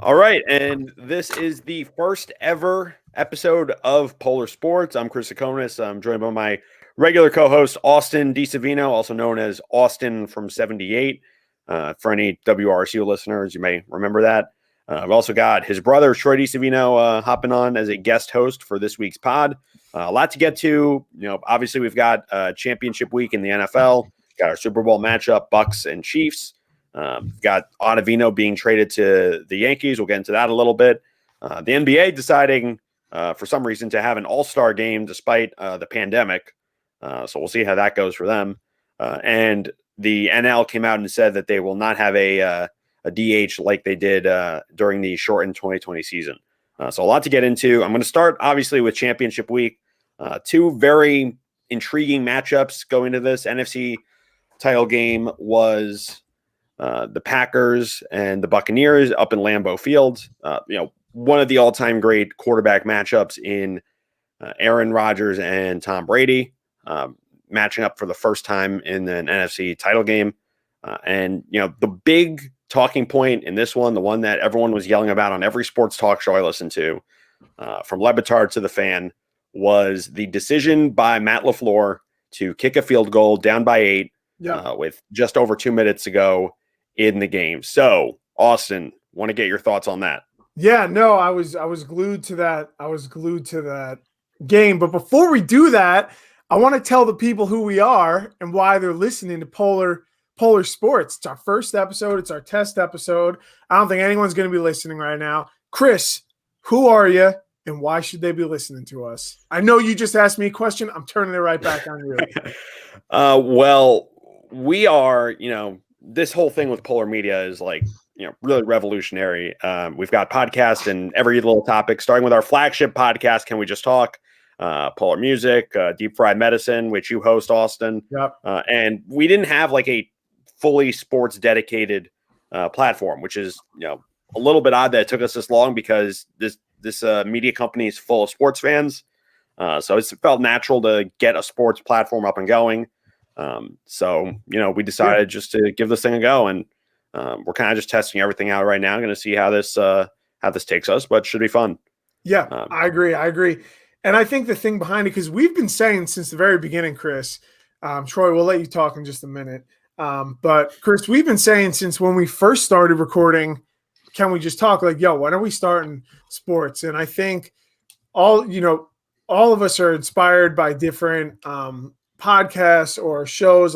All right, and this is the first ever episode of Polar Sports. I'm Chris Akonis. I'm joined by my regular co-host Austin DiSavino, also known as Austin from 78. For any WRSU listeners, you may remember that. I've also got his brother Troy DiSavino hopping on as a guest host for this week's pod. A lot to get to. Obviously we've got championship week in the NFL. Got our Super Bowl matchup, Bucks and Chiefs. Got Ottavino being traded to the Yankees. We'll get into that a little bit. The NBA deciding for some reason to have an all-star game despite the pandemic. So we'll see how that goes for them. And the NL came out and said that they will not have a DH like they did during the shortened 2020 season. So a lot to get into. I'm going to start obviously with championship week. Two very intriguing matchups going to this. NFC title game was the Packers and the Buccaneers up in Lambeau Field. One of the all-time great quarterback matchups in Aaron Rodgers and Tom Brady, matching up for the first time in an NFC title game. And the big talking point in this one, the one that everyone was yelling about on every sports talk show I listened to, from Le Batard to the Fan, was the decision by Matt LaFleur to kick a field goal down by 8 with just over 2 minutes to go in the game. So, Austin, want to get your thoughts on that? Yeah, no, I was glued to that. I was glued to that game. But before we do that, I want to tell the people who we are and why they're listening to Polar Sports. It's our first episode. It's our test episode. I don't think anyone's going to be listening right now. Chris, who are you and why should they be listening to us? I know you just asked me a question. I'm turning it right back on you. Well, we are, this whole thing with Polar Media is really revolutionary. We've got podcasts and every little topic, starting with our flagship podcast, Can We Just Talk? Polar Music, Deep Fried Medicine, which you host, Austin. Yep. And we didn't have a fully sports dedicated platform, which is, a little bit odd that it took us this long because this media company is full of sports fans. So it felt natural to get a sports platform up and going. So we decided just to give this thing a go, and we're kind of just testing everything out right now. Going to see how this takes us, but it should be fun. Yeah, I agree. And I think the thing behind it, because we've been saying since the very beginning, Chris, Troy, we'll let you talk in just a minute. But Chris, we've been saying since when we first started recording, Can We Just Talk? When are we starting sports? And I think all of us are inspired by different podcasts or shows.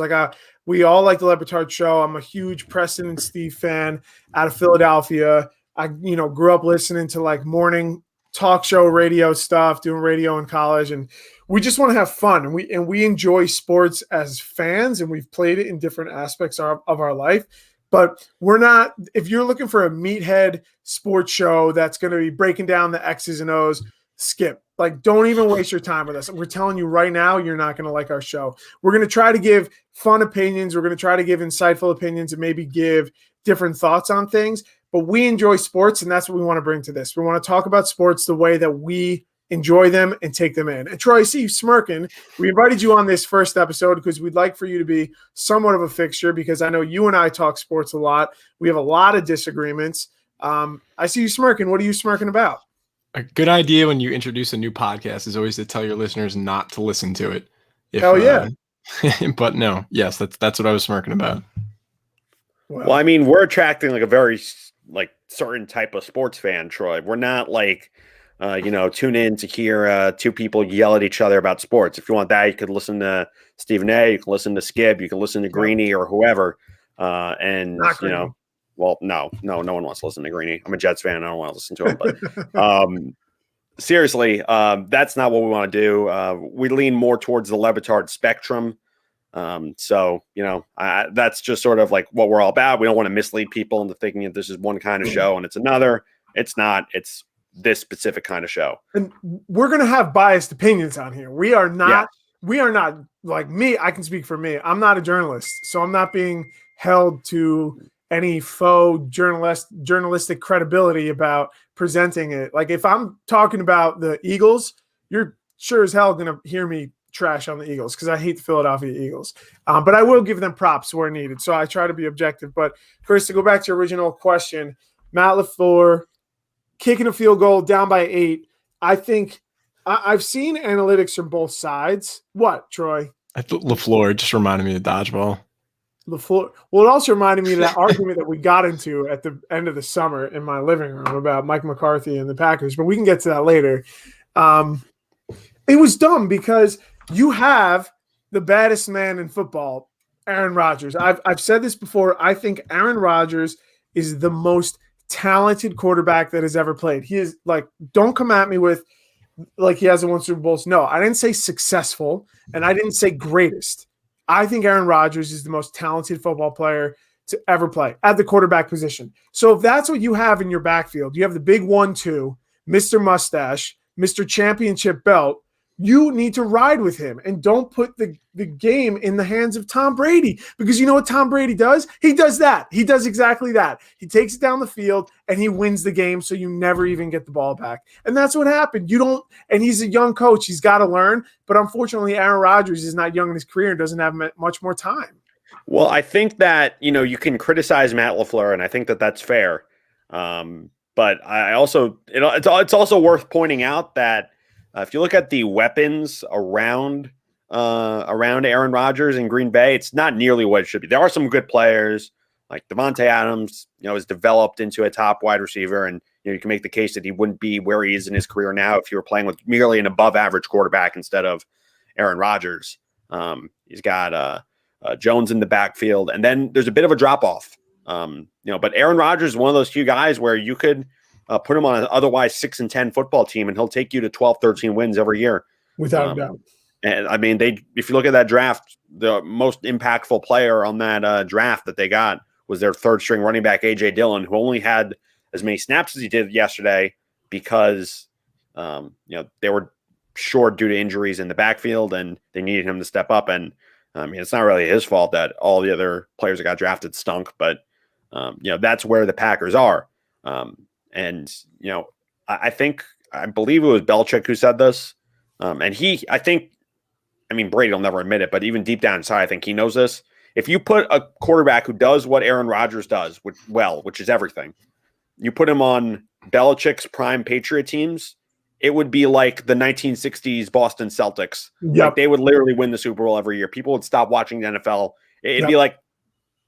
We all like the Le Batard Show. I'm a huge Preston and Steve fan out of Philadelphia. I grew up listening to morning talk show radio stuff, doing radio in college, and we just want to have fun. And we enjoy sports as fans, and we've played it in different aspects of our life. But we're not. If you're looking for a meathead sports show that's going to be breaking down the X's and O's, skip. Don't even waste your time with us. We're telling you right now, you're not going to like our show. We're going to try to give fun opinions. We're going to try to give insightful opinions and maybe give different thoughts on things. But we enjoy sports, and that's what we want to bring to this. We want to talk about sports the way that we enjoy them and take them in. And Troy, I see you smirking. We invited you on this first episode because we'd like for you to be somewhat of a fixture, because I know you and I talk sports a lot. We have a lot of disagreements. I see you smirking. What are you smirking about? A good idea when you introduce a new podcast is always to tell your listeners not to listen to it. Hell yeah. But no, yes, that's what I was smirking about. Well, I mean, we're attracting a very certain type of sports fan, Troy. We're not tune in to hear two people yell at each other about sports. If you want that, you could listen to Stephen A. You can listen to Skip. You can listen to Greeny or whoever. Well, no one wants to listen to Greeny. I'm a Jets fan. I don't want to listen to him. But seriously, that's not what we want to do. We lean more towards the Le Batard spectrum. So that's just sort of what we're all about. We don't want to mislead people into thinking that this is one kind of show and it's another. It's not. It's this specific kind of show. And we're going to have biased opinions on here. We are not. Yeah. We are not like me. I can speak for me. I'm not a journalist, so I'm not being held to any faux journalistic credibility about presenting it. If I'm talking about the Eagles, you're sure as hell going to hear me trash on the Eagles because I hate the Philadelphia Eagles. But I will give them props where needed. So I try to be objective. But Chris, to go back to your original question, Matt LaFleur kicking a field goal down by 8. I think I've seen analytics from both sides. What, Troy? I thought LaFleur just reminded me of dodgeball. LaFleur. Well, it also reminded me of that argument that we got into at the end of the summer in my living room about Mike McCarthy and the Packers, but we can get to that later. It was dumb because you have the baddest man in football, Aaron Rodgers. I've said this before. I think Aaron Rodgers is the most talented quarterback that has ever played. He is like, don't come at me with like he hasn't won Super Bowls. No, I didn't say successful, and I didn't say greatest. I think Aaron Rodgers is the most talented football player to ever play at the quarterback position. So if that's what you have in your backfield, you have the big 1-2, Mr. Mustache, Mr. Championship Belt, you need to ride with him and don't put the game in the hands of Tom Brady, because you know what Tom Brady does? He does that. He does exactly that. He takes it down the field and he wins the game, so you never even get the ball back. And that's what happened. And he's a young coach. He's got to learn. But unfortunately, Aaron Rodgers is not young in his career and doesn't have much more time. Well, I think that, you can criticize Matt LaFleur, and I think that that's fair. But I also, it's also worth pointing out that if you look at the weapons around Aaron Rodgers in Green Bay, it's not nearly what it should be. There are some good players, like Davante Adams, has developed into a top wide receiver, and you can make the case that he wouldn't be where he is in his career now if you were playing with merely an above-average quarterback instead of Aaron Rodgers. He's got Jones in the backfield, and then there's a bit of a drop-off. But Aaron Rodgers is one of those few guys where you could put him on an otherwise 6-10 football team, and he'll take you to 12, 13 wins every year. Without a doubt. And I mean, if you look at that draft, the most impactful player on that draft that they got was their third string running back, A.J. Dillon, who only had as many snaps as he did yesterday because, they were short due to injuries in the backfield and they needed him to step up. And I mean, it's not really his fault that all the other players that got drafted stunk, but that's where the Packers are. I believe it was Belichick who said this. Brady will never admit it, but even deep down inside, I think he knows this. If you put a quarterback who does what Aaron Rodgers does, which is everything, you put him on Belichick's prime Patriot teams, it would be like the 1960s Boston Celtics. Yep. Like they would literally win the Super Bowl every year. People would stop watching the NFL. It'd be like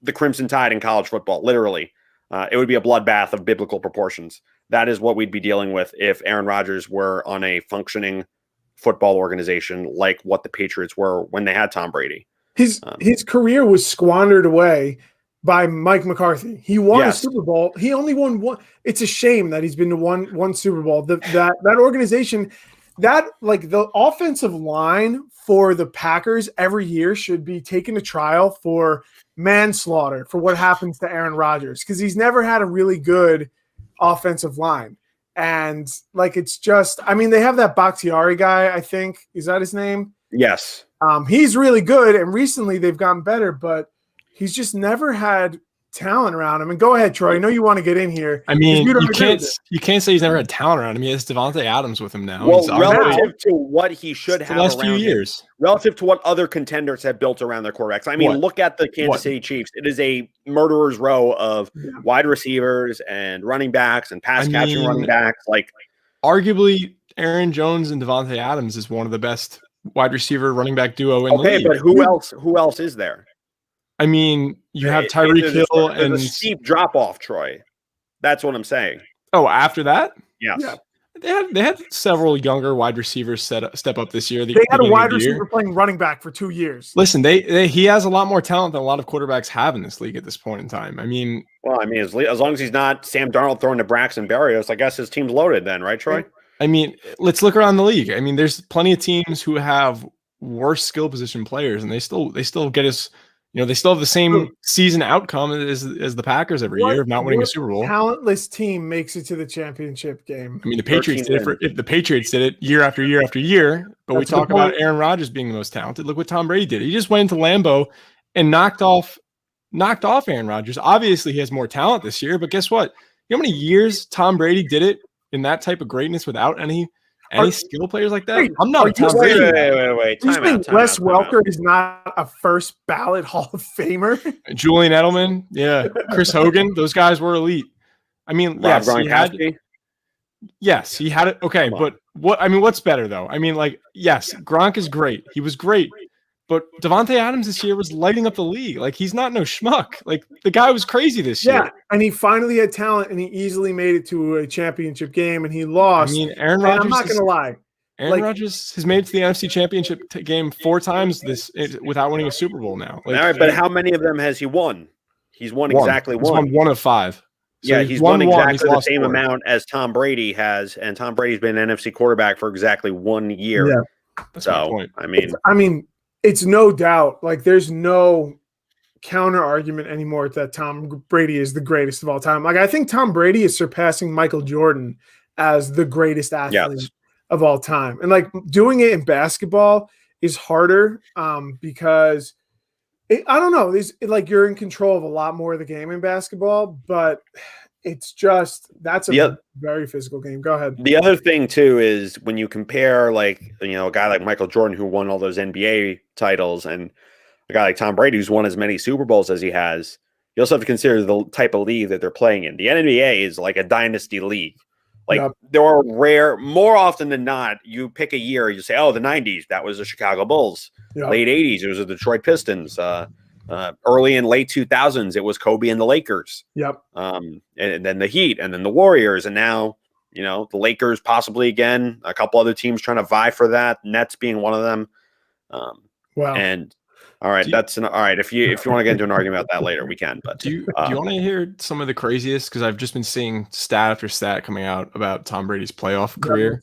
the Crimson Tide in college football, literally. It would be a bloodbath of biblical proportions. That is what we'd be dealing with if Aaron Rodgers were on a functioning football organization like what the Patriots were when they had Tom Brady. His career was squandered away by Mike McCarthy. He won a Super Bowl. He only won one. It's a shame that he's been to one Super Bowl. That organization, the offensive line for the Packers every year should be taken to trial for manslaughter for what happens to Aaron Rodgers, because he's never had a really good offensive line. And it's just, they have that Bakhtiari guy, I think. Is that his name? Yes. He's really good, and recently they've gotten better, but he's just never had talent around him. And go ahead, Troy. I know you want to get in here. I mean, you can't say he's never had talent around him. He has Davante Adams with him now. Well, relative to what he should have the last few years, relative to what other contenders have built around their quarterbacks. I mean, look at the Kansas City Chiefs. It is a murderer's row of wide receivers and running backs and pass-catching running backs. Arguably, Aaron Jones and Davante Adams is one of the best wide receiver running back duo in the league. But who else is there? I mean, you have Tyreek Hill and a steep drop off, Troy. That's what I'm saying. Oh, after that? Yes. Yeah. They had several younger wide receivers step up this year. They had a wide receiver playing running back for 2 years. Listen, he has a lot more talent than a lot of quarterbacks have in this league at this point in time. As long as he's not Sam Darnold throwing to Braxton Berrios, I guess his team's loaded then, right, Troy? Let's look around the league. There's plenty of teams who have worse skill position players, and they still get us. They still have the same season outcome as the Packers every year of not winning a Super Bowl. Talentless team makes it to the championship game. The Patriots did it. If the Patriots did it year after year after year, but we talk about Aaron Rodgers being the most talented. Look what Tom Brady did. He just went into Lambeau and knocked off Aaron Rodgers. Obviously, he has more talent this year, but guess what? You know how many years Tom Brady did it in that type of greatness without any skill players like that? I'm not a Tom Brady. Wait. You think Wes Welker is not a first ballot Hall of Famer? Julian Edelman, Chris Hogan, those guys were elite. Rob Gronkowski. Yes, he had it. Okay, Come on. but what's better though? I mean, like, yes, Gronk is great. He was great. But Devontae Adams this year was lighting up the league. Like, he's not no schmuck. Like, the guy was crazy this year. Yeah, and he finally had talent, and he easily made it to a championship game, and he I lost. mean, Aaron And Rodgers. I'm not going to lie. Aaron Rodgers has made it to the NFC Championship game 4 times without winning a Super Bowl now. Like, All right, but how many of them has he won? He's won exactly He's won 1 of 5. So yeah, he's won exactly the lost same 4. amount as Tom Brady has, and Tom Brady's been an NFC quarterback for exactly 1 year. Yeah. That's my So, point. I mean, it's no doubt. Like, there's no counter argument anymore that Tom Brady is the greatest of all time. Like, I think Tom Brady is surpassing Michael Jordan as the greatest athlete of all time. And like doing it in basketball is harder because I don't know. Like you're in control of a lot more of the game in basketball, but it's just that's a very physical game. Go ahead. The other thing too is when you compare like a guy like Michael Jordan who won all those NBA titles and a guy like Tom Brady who's won as many Super Bowls as he has, you also have to consider the type of league that they're playing in. The NBA is like a dynasty league. Like there are more often than not, you pick a year, you say, oh, the 90s, that was the Chicago Bulls. Late 80s, it was the Detroit Pistons. Early and late 2000s, it was Kobe and the Lakers. And then the Heat, and then the Warriors, and now, the Lakers possibly again. A couple other teams trying to vie for that. Nets being one of them. And all right, all right. If you want to get into an argument about that later, we can. But do you want to hear some of the craziest? Because I've just been seeing stat after stat coming out about Tom Brady's playoff career.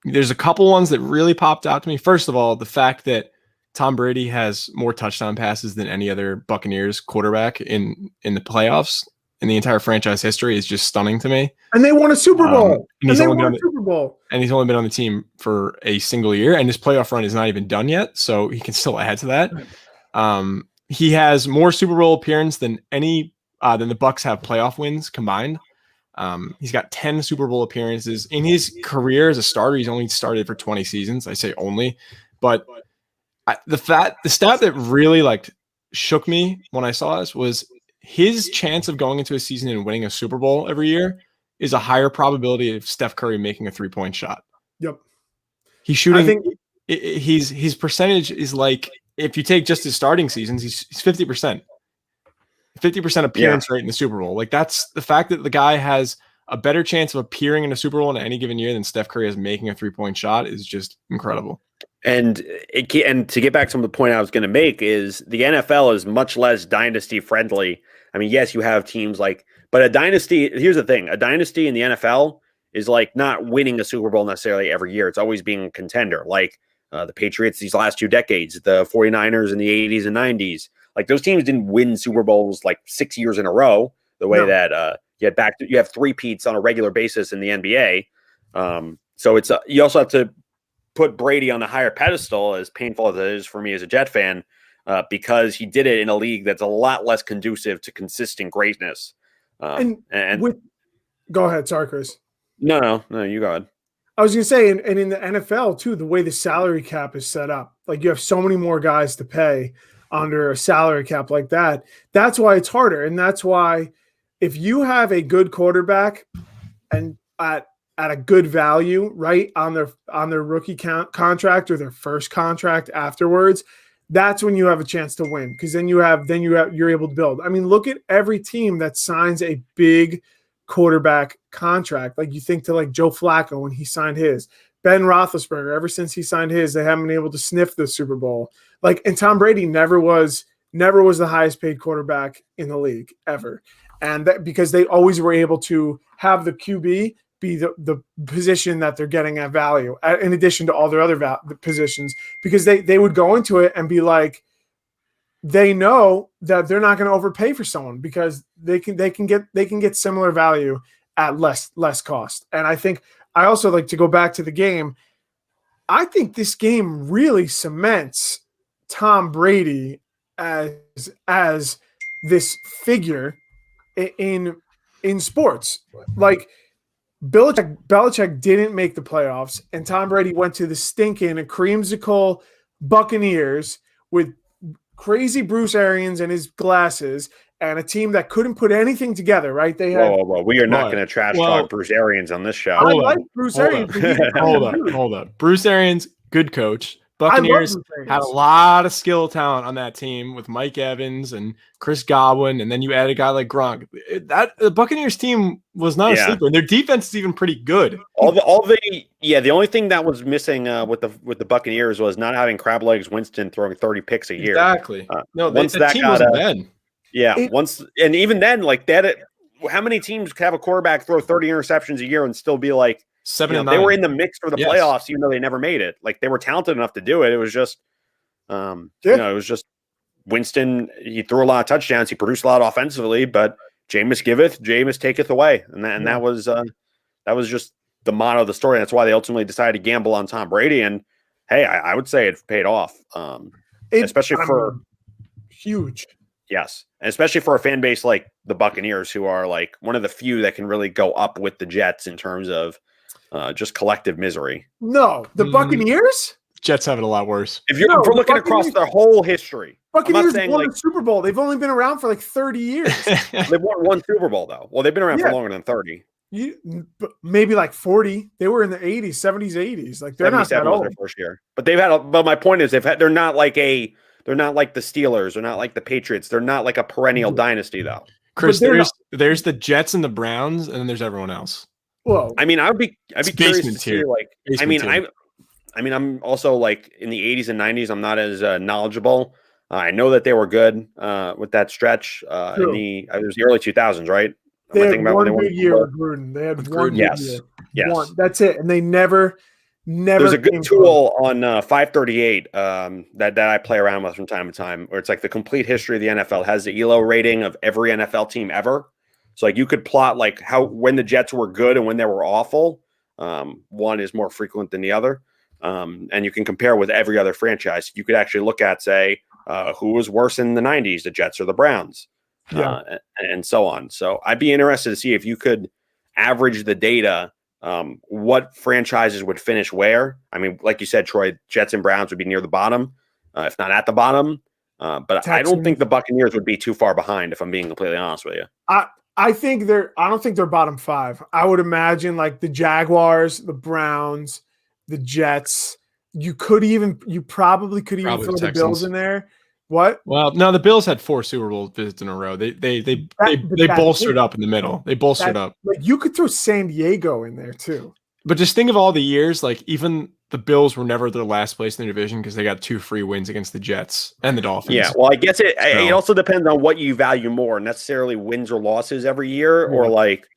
There's a couple ones that really popped out to me. First of all, the fact that Tom Brady has more touchdown passes than any other Buccaneers quarterback in the playoffs in the entire franchise history is just stunning to me. And they won a Super Bowl. And he's only been on the team for a single year, and his playoff run is not even done yet, so he can still add to that. He has more Super Bowl appearances than the Bucs have playoff wins combined. He's got 10 Super Bowl appearances in his career as a starter. He's only started for 20 seasons. I say only, but the stat that really shook me when I saw this was his chance of going into a season and winning a Super Bowl every year is a higher probability of Steph Curry making a 3-point shot. He's shooting. His percentage is like, if you take just his starting seasons, he's 50%. 50% appearance rate in the Super Bowl. Like, that's the fact that the guy has a better chance of appearing in a Super Bowl in any given year than Steph Curry has making a 3-point shot is just incredible. And to get back to the point I was going to make is the NFL is much less dynasty friendly. I mean, yes, you have teams but a dynasty, here's the thing, a dynasty in the NFL is like not winning a Super Bowl necessarily every year. It's always being a contender. Like the Patriots these last 2 decades, the 49ers in the 80s and 90s. Like those teams didn't win Super Bowls 6 years in a row, the way that you have 3-peats on a regular basis in the NBA. So it's you also have to put Brady on a higher pedestal, as painful as it is for me as a Jet fan, because he did it in a league that's a lot less conducive to consistent greatness. Go ahead. Sorry, Chris. No, you go ahead. I was going to say, and in the NFL too, the way the salary cap is set up, like you have so many more guys to pay under a salary cap like that. That's why it's harder. And that's why if you have a good quarterback and at a good value, right, on their rookie contract or their first contract afterwards, that's when you have a chance to win, because then you're able to build. I mean, look at every team that signs a big quarterback contract. Like you think to Joe Flacco when he signed his, Ben Roethlisberger, ever since he signed his, they haven't been able to sniff the Super Bowl. And Tom Brady never was the highest paid quarterback in the league ever. And that because they always were able to have the QB be the position that they're getting at value, in addition to all their other positions, because they would go into it and be like, they know that they're not going to overpay for someone because they can get similar value at less cost. And I think I also like to go back to the game. I think this game really cements Tom Brady as this figure in sports. Like Belichick didn't make the playoffs, and Tom Brady went to the stinking creamsicle Buccaneers with crazy Bruce Arians and his glasses and a team that couldn't put anything together, right? They had. Whoa. We are not Right. going to trash Well, talk Bruce Arians on this show. I hold like on, Bruce hold Arians. on. but he's a dude. Hold up. Bruce Arians, good coach. I love Buccaneers Bruce Arians. had a lot of skill talent on that team with Mike Evans and Chris Godwin, and then you add a guy like Gronk. The Buccaneers team was not a Yeah. sleeper, and their defense is even pretty good. The only thing that was missing with the Buccaneers was not having crab legs Winston throwing 30 picks a year. Exactly. No, once the that team got wasn't bad. Yeah, and even then, like that. How many teams could have a quarterback throw 30 interceptions a year and still be like 7 and they 9. were in the mix for the Yes. playoffs, even though they never made it. Like they were talented enough to do it. It was just, it was just Winston. He threw a lot of touchdowns. He produced a lot offensively, but Jameis giveth, Jameis taketh away, and that was just the motto of the story. That's why they ultimately decided to gamble on Tom Brady. And hey, I would say it paid off, especially for huge. Yes, and especially for a fan base like the Buccaneers, who are like one of the few that can really go up with the Jets in terms of just collective misery. No, the Buccaneers? Jets have it a lot worse. If we're looking across their whole history, Buccaneers won the Super Bowl. They've only been around for like 30 years. They've won one Super Bowl, though. Well, they've been around for longer than 30. Maybe like 40. They were in the 80s, 70s, 80s. Like they're not that was old. their first year, but but my point is they're not like they're not like the Steelers. They're not like the Patriots. They're not like a perennial dynasty, though. Chris, there's the Jets and the Browns, and then there's everyone else. Whoa. I mean, I'd be curious to see I'm also like in the 80s and 90s. I'm not as knowledgeable. I know that they were good with that stretch. It was the early 2000s, right? They had one good year with Gruden. They had one good year. Yes. One. That's it. And they never. There's a good tool on 538 that I play around with from time to time, where it's like the complete history of the NFL. It has the ELO rating of every NFL team ever. So like you could plot like when the Jets were good and when they were awful. One is more frequent than the other. And you can compare with every other franchise. You could actually look at, say, who was worse in the 90s, the Jets or the Browns, and so on. So I'd be interested to see if you could average the data. What franchises would finish where? I mean, like you said, Troy, Jets and Browns would be near the bottom, if not at the bottom. But Texans. I don't think the Buccaneers would be too far behind, if I'm being completely honest with you. I don't think they're bottom 5. I would imagine like the Jaguars, the Browns, the Jets. You probably could even throw the Bills in there. What? Well, no, the Bills had 4 Super Bowl visits in a row. They bolstered up in the middle. They bolstered up. Like you could throw San Diego in there too. But just think of all the years, like even the Bills were never their last place in the division because they got 2 free wins against the Jets and the Dolphins. Yeah, well, I guess it also depends on what you value more, necessarily wins or losses every year, or like,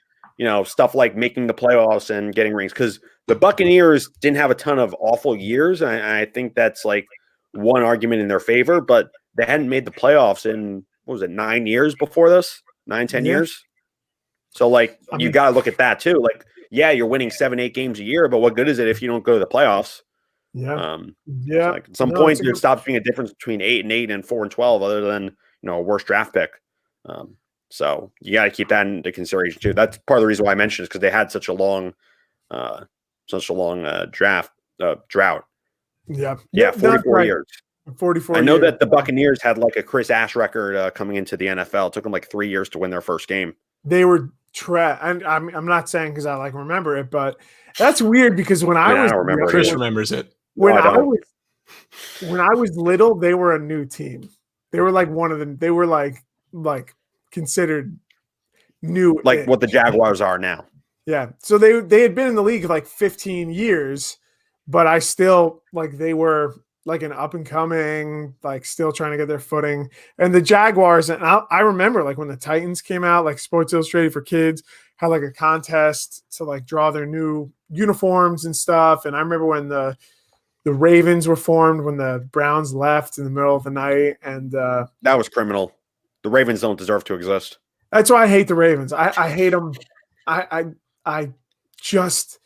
stuff like making the playoffs and getting rings. Because the Buccaneers didn't have a ton of awful years. I think that's like one argument in their favor, but they hadn't made the playoffs in, 9 years before this? 9-10 years? So, like, you got to look at that, too. Like, yeah, you're winning 7-8 games a year, but what good is it if you don't go to the playoffs? Yeah. So like at some point, there stops being a difference between 8-8 and 4-12, other than, a worse draft pick. So you got to keep that into consideration, too. That's part of the reason why I mentioned it, because they had such a long drought. Yeah, 44 years. 44 I know years. that the Buccaneers had like a Chris Ash record coming into the NFL. It took them like 3 years to win their first game. They were and I'm not saying because I like remember it, but that's weird because when I was don't remember it Chris either. remembers it. When I was little, they were a new team. They were like one of them. They were like considered new, like what the Jaguars are now. Yeah. So they had been in the league like 15 years, but I still like they were like an up and coming, like still trying to get their footing. And the Jaguars, and I remember like when the Titans came out, like Sports Illustrated for Kids had like a contest to like draw their new uniforms and stuff. And I remember when the Ravens were formed when the Browns left in the middle of the night, and that was criminal. The Ravens don't deserve to exist. That's why I hate the Ravens. I hate them. I just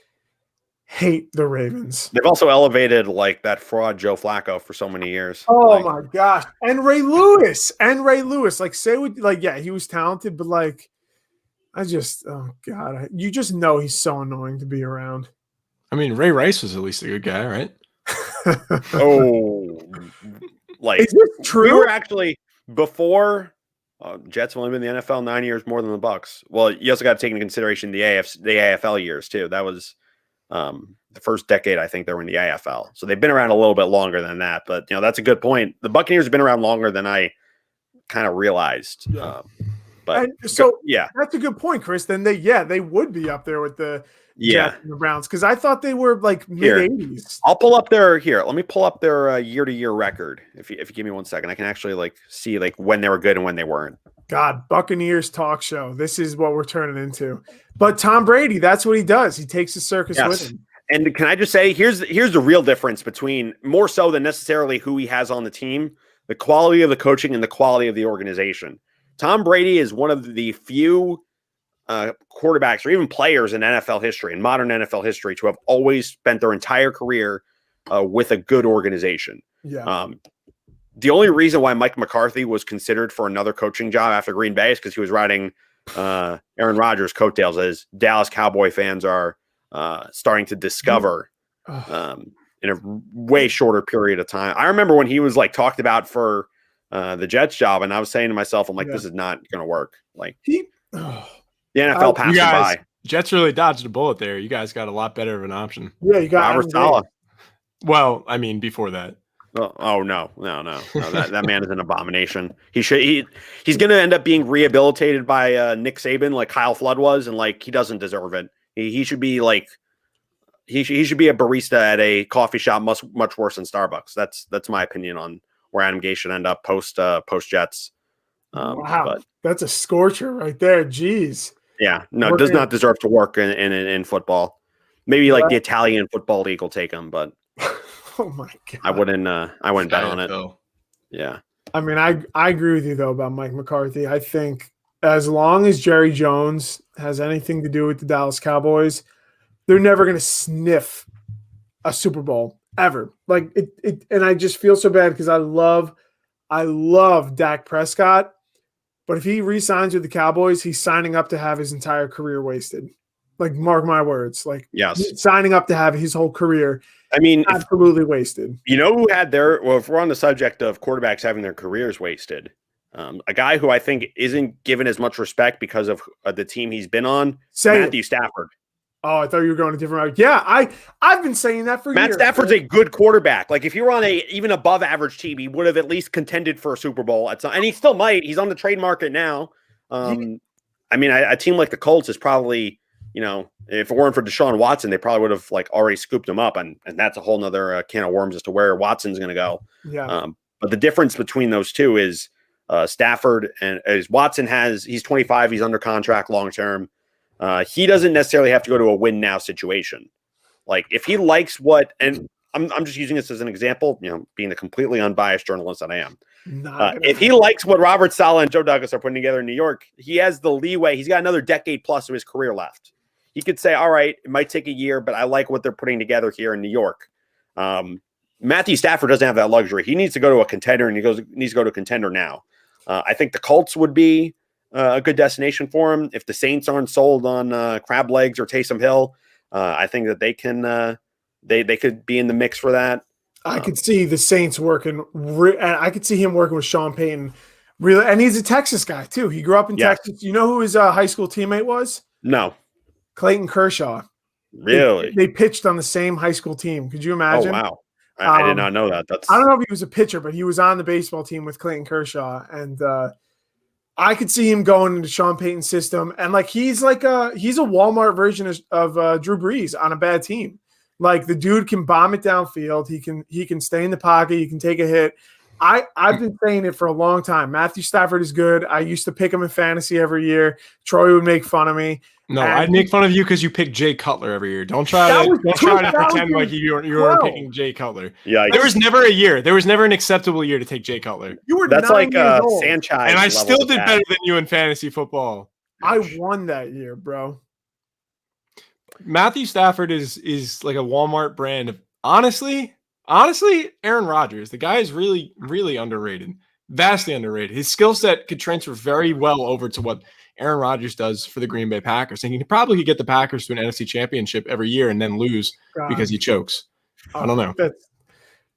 hate the Ravens. They've also elevated like that fraud Joe Flacco for so many years. Oh my gosh. And Ray Lewis. Like he was talented, but like oh God, you just know he's so annoying to be around. I mean, Ray Rice was at least a good guy, right? Oh, like is this true? We were actually before Jets have only been in the NFL 9 years more than the Bucks. Well, you also got to take into consideration the AFL years too. That was the first decade I think they were in the AFL, so they've been around a little bit longer than that. But that's a good point. The Buccaneers have been around longer than I kind of realized. Yeah. But yeah, that's a good point, Chris. Then they would be up there with the Jets and the Browns, because I thought they were like mid-80s. I'll pull up their Let me pull up their year-to-year record. If you give me 1 second, I can actually see when they were good and when they weren't. God, Buccaneers talk show. This is what we're turning into. But Tom Brady, that's what he does. He takes the circus with him. And can I just say, here's the real difference between, more so than necessarily who he has on the team, the quality of the coaching and the quality of the organization. Tom Brady is one of the few quarterbacks or even players in NFL history, in modern NFL history, to have always spent their entire career with a good organization. Yeah. The only reason why Mike McCarthy was considered for another coaching job after Green Bay is because he was riding Aaron Rodgers' coattails, as Dallas Cowboy fans are starting to discover in a way shorter period of time. I remember when he was talked about for the Jets job, and I was saying to myself, I'm like, this is not going to work. The NFL passed him by. Jets really dodged a bullet there. You guys got a lot better of an option. Yeah, you got Robert Saleh. Well, I mean, before that. Oh no! That man is an abomination. He's going to end up being rehabilitated by Nick Saban, like Kyle Flood was, and he doesn't deserve it. He should be he should be a barista at a coffee shop, much worse than Starbucks. That's my opinion on where Adam Gase should end up post Jets. Wow, but that's a scorcher right there. Jeez. Yeah, no, does not deserve to work in football. Maybe the Italian Football League will take him, but. Oh my God. I wouldn't bet on it. Yeah. I mean, I agree with you though about Mike McCarthy. I think as long as Jerry Jones has anything to do with the Dallas Cowboys, they're never going to sniff a Super Bowl ever. And I just feel so bad because I love Dak Prescott, but if he re-signs with the Cowboys, he's signing up to have his entire career wasted. Mark my words. Yes, signing up to have his whole career. I mean, absolutely wasted. You know who had if we're on the subject of quarterbacks having their careers wasted, a guy who I think isn't given as much respect because of the team he's been on, Matthew Stafford. Oh, I thought you were going a different route. Yeah, I've been saying that for years. Matt Stafford's a good quarterback. If you were on a even above average team, he would have at least contended for a Super Bowl at some, and he still might. He's on the trade market now. I mean, a team like the Colts is probably, if it weren't for Deshaun Watson, they probably would have already scooped him up, and that's a whole nother can of worms as to where Watson's going to go. Yeah. But the difference between those two is Stafford and Watson he's 25, he's under contract long term. He doesn't necessarily have to go to a win now situation. If he likes and I'm just using this as an example, being the completely unbiased journalist that I am. If he likes what Robert Saleh and Joe Douglas are putting together in New York, he has the leeway. He's got another decade plus of his career left. He could say, all right, it might take a year, but I like what they're putting together here in New York. Matthew Stafford doesn't have that luxury. He needs to go to a contender, and needs to go to a contender now. I think the Colts would be a good destination for him. If the Saints aren't sold on Crab Legs or Taysom Hill, I think that they can they could be in the mix for that. I could see the Saints working. I could see him working with Sean Payton. Really, and he's a Texas guy too. He grew up in Texas. You know who his high school teammate was? No. Clayton Kershaw. Really? They pitched on the same high school team. Could you imagine? Oh, wow. I did not know that. I don't know if he was a pitcher, but he was on the baseball team with Clayton Kershaw. And I could see him going into Sean Payton's system. And he's a Walmart version of Drew Brees on a bad team. The dude can bomb it downfield. He can stay in the pocket. He can take a hit. I've been saying it for a long time. Matthew Stafford is good. I used to pick him in fantasy every year. Troy would make fun of me. No, I'd make fun of you because you pick Jay Cutler every year. Don't try to pretend like you were picking Jay Cutler. Yeah, there was never a year. There was never an acceptable year to take Jay Cutler. That's Sanchez, and I still did better than you in fantasy football. I won that year, bro. Matthew Stafford is like a Walmart brand of honestly, Aaron Rodgers. The guy is really, really underrated, vastly underrated. His skill set could transfer very well over to what Aaron Rodgers does for the Green Bay Packers. And he probably could get the Packers to an NFC championship every year and then lose because he chokes. I don't know.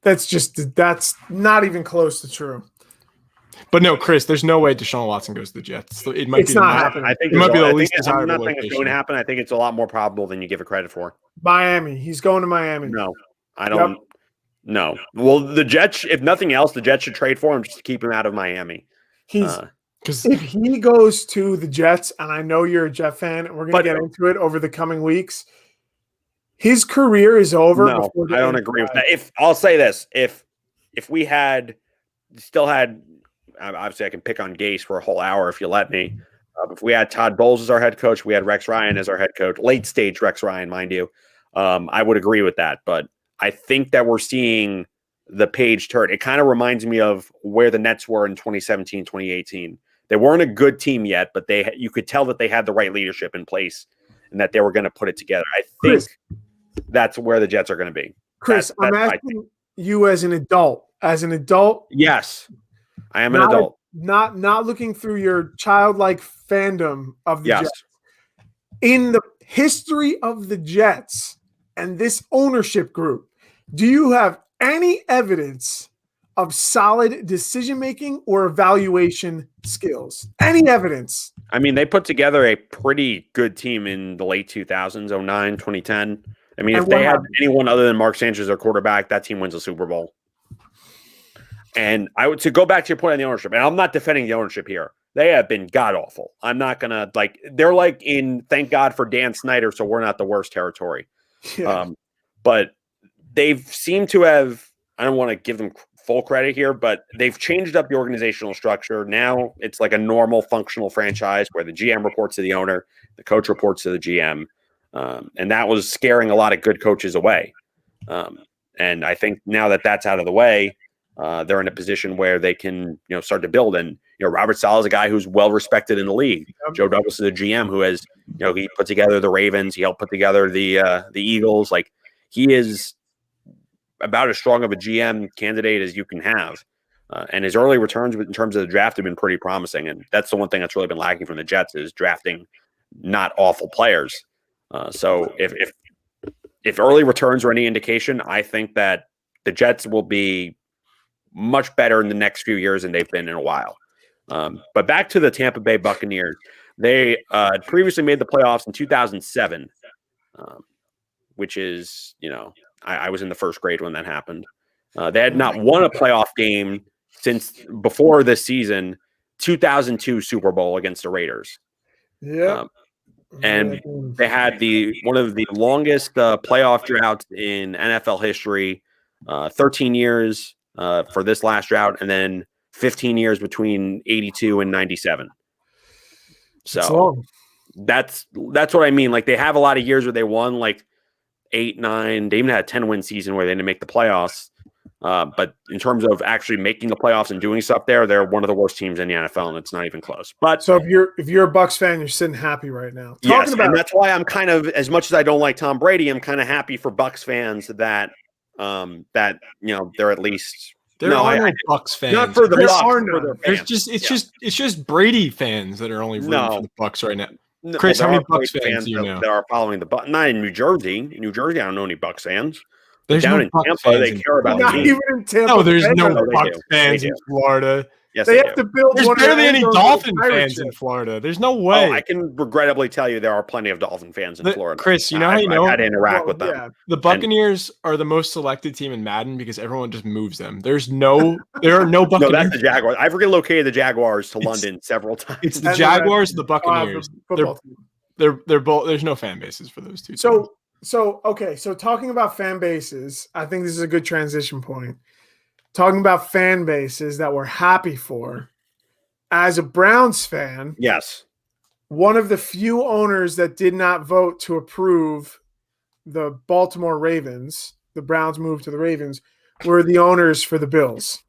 That's not even close to true. But no, Chris, there's no way Deshaun Watson goes to the Jets. So it might It's be not the, happening. I think It might be the I least think I'm desirable not thinking it's going to location. happen. I think it's a lot more probable than you give it credit for. Miami. He's going to Miami. No, I don't. No. Well, the Jets, if nothing else, the Jets should trade for him just to keep him out of Miami. He's Because if he goes to the Jets, and I know you're a Jet fan, and we're going to But- get into it over the coming weeks. His career is over. No, before the I don't end agree with of that. If I'll say this, if we still had, obviously I can pick on Gase for a whole hour if you let me. If we had Todd Bowles as our head coach, we had Rex Ryan as our head coach, late stage Rex Ryan, mind you. I would agree with that, but I think that we're seeing the page turn. It kind of reminds me of where the Nets were in 2017, 2018. They weren't a good team yet, but you could tell that they had the right leadership in place and that they were going to put it together. I think Chris. that's where the Jets are going to be. Chris, That's I'm asking you as an adult. As an adult, Yes, I am an Not- adult. not looking through your childlike fandom of the Yes. Jets. In the history of the Jets and this ownership group, do you have any evidence of solid decision making or evaluation skills? Any evidence? I mean, they put together a pretty good team in the late 2000s, 09, 2010. I mean, And if they what had happened? anyone other than Mark Sanchez, their quarterback, that team wins a Super Bowl. And I would to go back to your point on the ownership, and I'm not defending the ownership here. They have been god awful. I'm not gonna they're like in thank God for Dan Snyder, so we're not the worst territory. Yeah. But they've seemed to have, I don't want to give them full credit here, but they've changed up the organizational structure. Now it's like a normal functional franchise where the GM reports to the owner, the coach reports to the GM. And that was scaring a lot of good coaches away. And I think now that that's out of the way, they're in a position where they can, start to build. And, Robert Saleh is a guy who's well respected in the league. Joe Douglas is a GM who has, he put together the Ravens. He helped put together the Eagles. Like, he is about as strong of a GM candidate as you can have. And his early returns in terms of the draft have been pretty promising. And that's the one thing that's really been lacking from the Jets is drafting not awful players. So if early returns are any indication, I think that the Jets will be much better in the next few years than they've been in a while. But back to the Tampa Bay Buccaneers, they previously made the playoffs in 2007, which is, I was in the first grade when that happened. They had not won a playoff game since before this season, 2002 Super Bowl against the Raiders. Yeah. And they had one of the longest playoff droughts in NFL history, 13 years for this last drought, and then 15 years between 82 and 97. So that's what I mean. Like, they have a lot of years where they won like 8, 9. They even had a 10-win season where they didn't make the playoffs. But in terms of actually making the playoffs and doing stuff there, they're one of the worst teams in the NFL, and it's not even close. But so if you're a Bucs fan, you're sitting happy right now. Yes, and that's why I'm kind of, as much as I don't like Tom Brady, I'm kind of happy for Bucs fans that they're at least there are no Bucks fans. Not for the There Bucs, are for none. their There's fans. it's just Brady fans that are only rooting for the Bucks right now. No, Chris, there how many are Bucs fans do you know? that are following the Bucs? Not in New Jersey. In New Jersey, I don't know any Bucs fans. There's Down no in Bucs Tampa, fans they in care about not the even team. in Tampa. No, there's Bay, no they Bucs do. fans They in do. Florida. Yes, They they have do. to build There's one barely of any those Dolphin pirate fans in ships. Florida. There's no way. Oh, I can regrettably tell you there are plenty of Dolphin fans in Florida. Chris, you know how you know I've had to interact Well, with them. yeah. the Buccaneers are the most selected team in Madden because everyone just moves them. There are no No, Buccaneers. that's the Jaguars. I've relocated the Jaguars to It's- London several times. It's the And Jaguars, the the Buccaneers. football team. They're both. There's no fan bases for those two. teams. So talking about fan bases, I think this is a good transition point. Talking about fan bases that we're happy for. As a Browns fan, Yes. one of the few owners that did not vote to approve the Baltimore Ravens, the Browns move to the Ravens, were the owners for the Bills.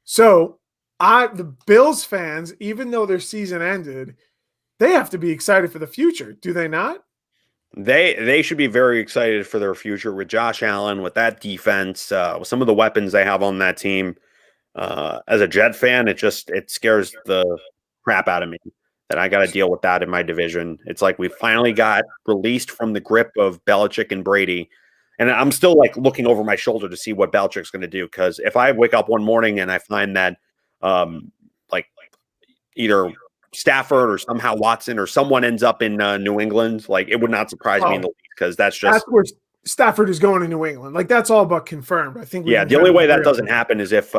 So the Bills fans, even though their season ended, they have to be excited for the future, do they not? They should be very excited for their future with Josh Allen, with that defense, with some of the weapons they have on that team. As a Jet fan, it scares the crap out of me that I got to deal with that in my division. It's like we finally got released from the grip of Belichick and Brady. And I'm still like looking over my shoulder to see what Belichick's going to do. Because if I wake up one morning and I find that like either Stafford or somehow Watson or someone ends up in New England, like it would not surprise me in the least because that's where Stafford is going to New England. Like that's all but confirmed. I think. The only way that doesn't happen is if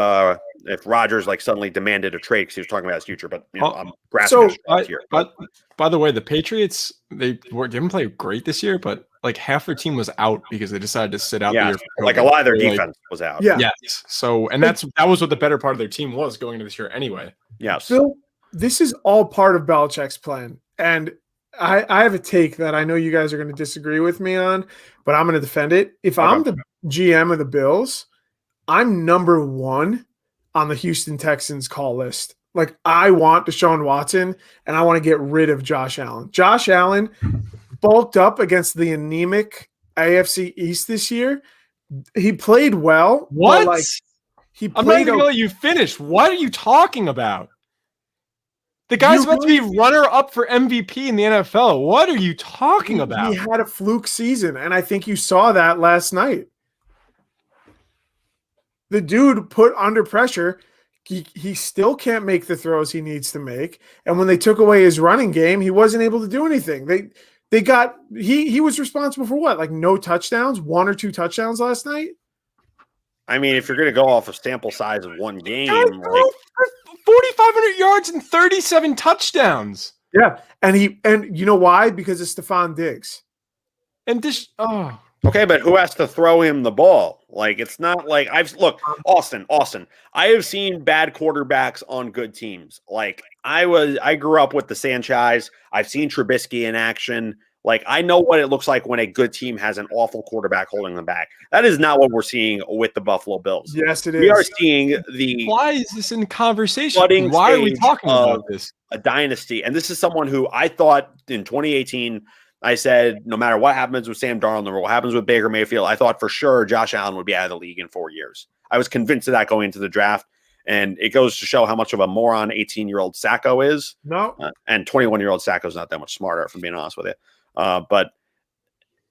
Rodgers like suddenly demanded a trade because he was talking about his future. But I'm grasping here. But by the way, the Patriots didn't play great this year, but like half their team was out because they decided to sit out the year. Like a lot of their defense was out. Yeah. Yes. So that was what the better part of their team was going into this year anyway. Yes. Phil, this is all part of Belichick's plan. And I have a take that I know you guys are going to disagree with me on, but I'm going to defend it. If I'm the GM of the Bills, I'm number 1 on the Houston Texans call list. Like I want Deshaun Watson and I want to get rid of Josh Allen. Josh Allen bulked up against the anemic AFC East this year. He played well. What? I'm not even going to let you finish. What are you talking about? The guy's about to be runner-up for MVP in the NFL. What are you talking about? He had a fluke season, and I think you saw that last night. The dude put under pressure. He still can't make the throws he needs to make. And when they took away his running game, he wasn't able to do anything. He was responsible for what? Like no touchdowns, 1 or 2 touchdowns last night? I mean, if you're going to go off a sample size of one game, 4,500 yards and 37 touchdowns. Yeah, and you know why? Because of Stephon Diggs. And this, okay, but who has to throw him the ball? Like it's not like Austin. I have seen bad quarterbacks on good teams. Like I grew up with the Sanchez. I've seen Trubisky in action. Like, I know what it looks like when a good team has an awful quarterback holding them back. That is not what we're seeing with the Buffalo Bills. Yes, it is. We are seeing the why is this in conversation? Why are we talking about this? A dynasty. And this is someone who I thought in 2018, I said, no matter what happens with Sam Darnold or what happens with Baker Mayfield, I thought for sure Josh Allen would be out of the league in 4 years. I was convinced of that going into the draft. And it goes to show how much of a moron 18-year-old Sacco is. No. And 21-year-old Sacco is not that much smarter, if I'm being honest with you. But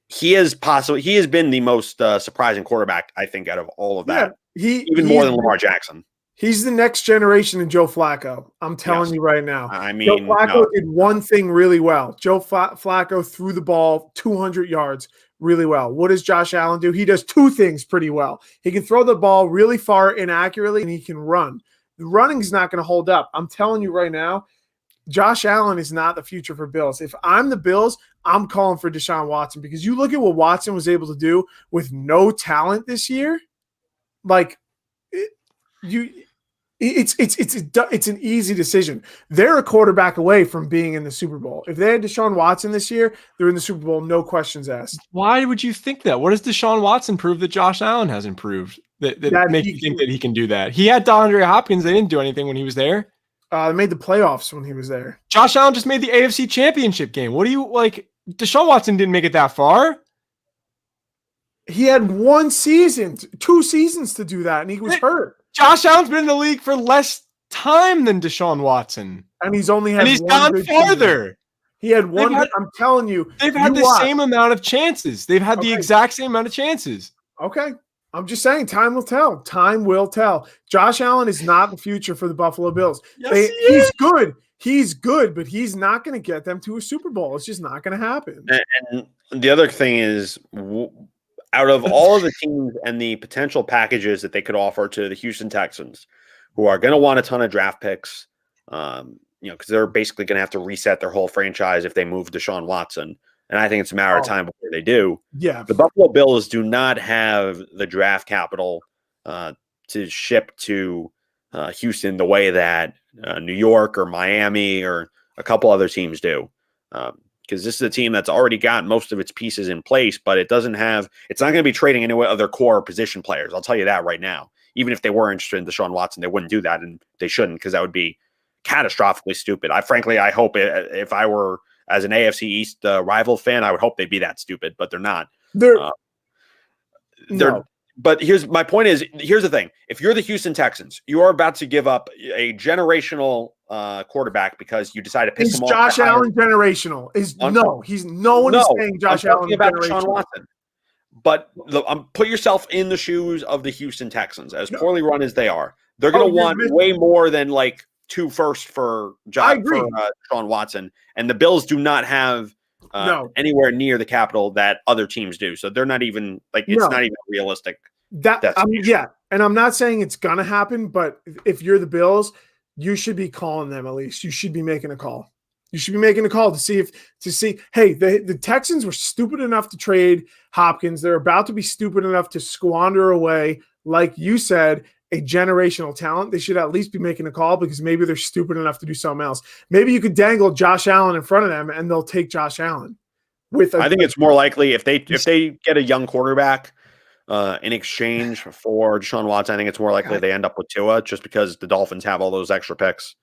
he has been the most surprising quarterback, I think, out of all of that. Yeah, even more than Lamar Jackson. He's the next generation of Joe Flacco. I'm telling you right now. I mean, Joe Flacco did one thing really well. Joe Flacco threw the ball 200 yards really well. What does Josh Allen do? He does 2 things pretty well. He can throw the ball really far inaccurately, and he can run. The running is not going to hold up. I'm telling you right now, Josh Allen is not the future for Bills. If I'm the Bills, I'm calling for Deshaun Watson because you look at what Watson was able to do with no talent this year. Like it's an easy decision. They're a quarterback away from being in the Super Bowl. If they had Deshaun Watson this year, they're in the Super Bowl, no questions asked. Why would you think that? What does Deshaun Watson prove that Josh Allen has improved? That makes you think that he can do that? He had DeAndre Hopkins. They didn't do anything when he was there. They made the playoffs when he was there. Josh Allen just made the AFC Championship game. What do you like? Deshaun Watson didn't make it that far. He had 1 season, 2 seasons to do that, and he was hurt. Josh Allen's been in the league for less time than Deshaun Watson, and he's only had. And he's gone farther. Season. He had one. I'm telling you, they've had the same amount of chances. They've had the exact same amount of chances. Okay. I'm just saying, time will tell. Time will tell. Josh Allen is not the future for the Buffalo Bills. Yes, he's good. He's good, but he's not going to get them to a Super Bowl. It's just not going to happen. And the other thing is, out of all of the teams and the potential packages that they could offer to the Houston Texans, who are going to want a ton of draft picks, because they're basically going to have to reset their whole franchise if they move Deshaun Watson. And I think it's a matter of time before they do. Yeah. The Buffalo Bills do not have the draft capital to ship to Houston the way that New York or Miami or a couple other teams do. Because this is a team that's already got most of its pieces in place, but it's not going to be trading any other core position players. I'll tell you that right now. Even if they were interested in Deshaun Watson, they wouldn't do that, and they shouldn't, because that would be catastrophically stupid. I hope if I were as an AFC East rival fan, I would hope they'd be that stupid, but they're not. No. But here's my point here's the thing. If you're the Houston Texans, you are about to give up a generational quarterback because you decide to piss him off. Is Josh Allen generational? No one is saying Josh Allen is generational. Watson. But put yourself in the shoes of the Houston Texans, as poorly run as they are. They're going to you're want missing- way more than like 2 firsts for I agree. Deshaun Watson. And the Bills do not have anywhere near the capital that other teams do. So they're not even like it's not even realistic. And I'm not saying it's gonna happen, but if you're the Bills, you should be calling them at least. You should be making a call. You should be making a call to see hey, the Texans were stupid enough to trade Hopkins. They're about to be stupid enough to squander away, like you said, a generational talent. They should at least be making a call because maybe they're stupid enough to do something else. Maybe you could dangle Josh Allen in front of them and they'll take Josh Allen. I think it's more likely if they get a young quarterback in exchange for Deshaun Watson, I think it's more likely they end up with Tua just because the Dolphins have all those extra picks.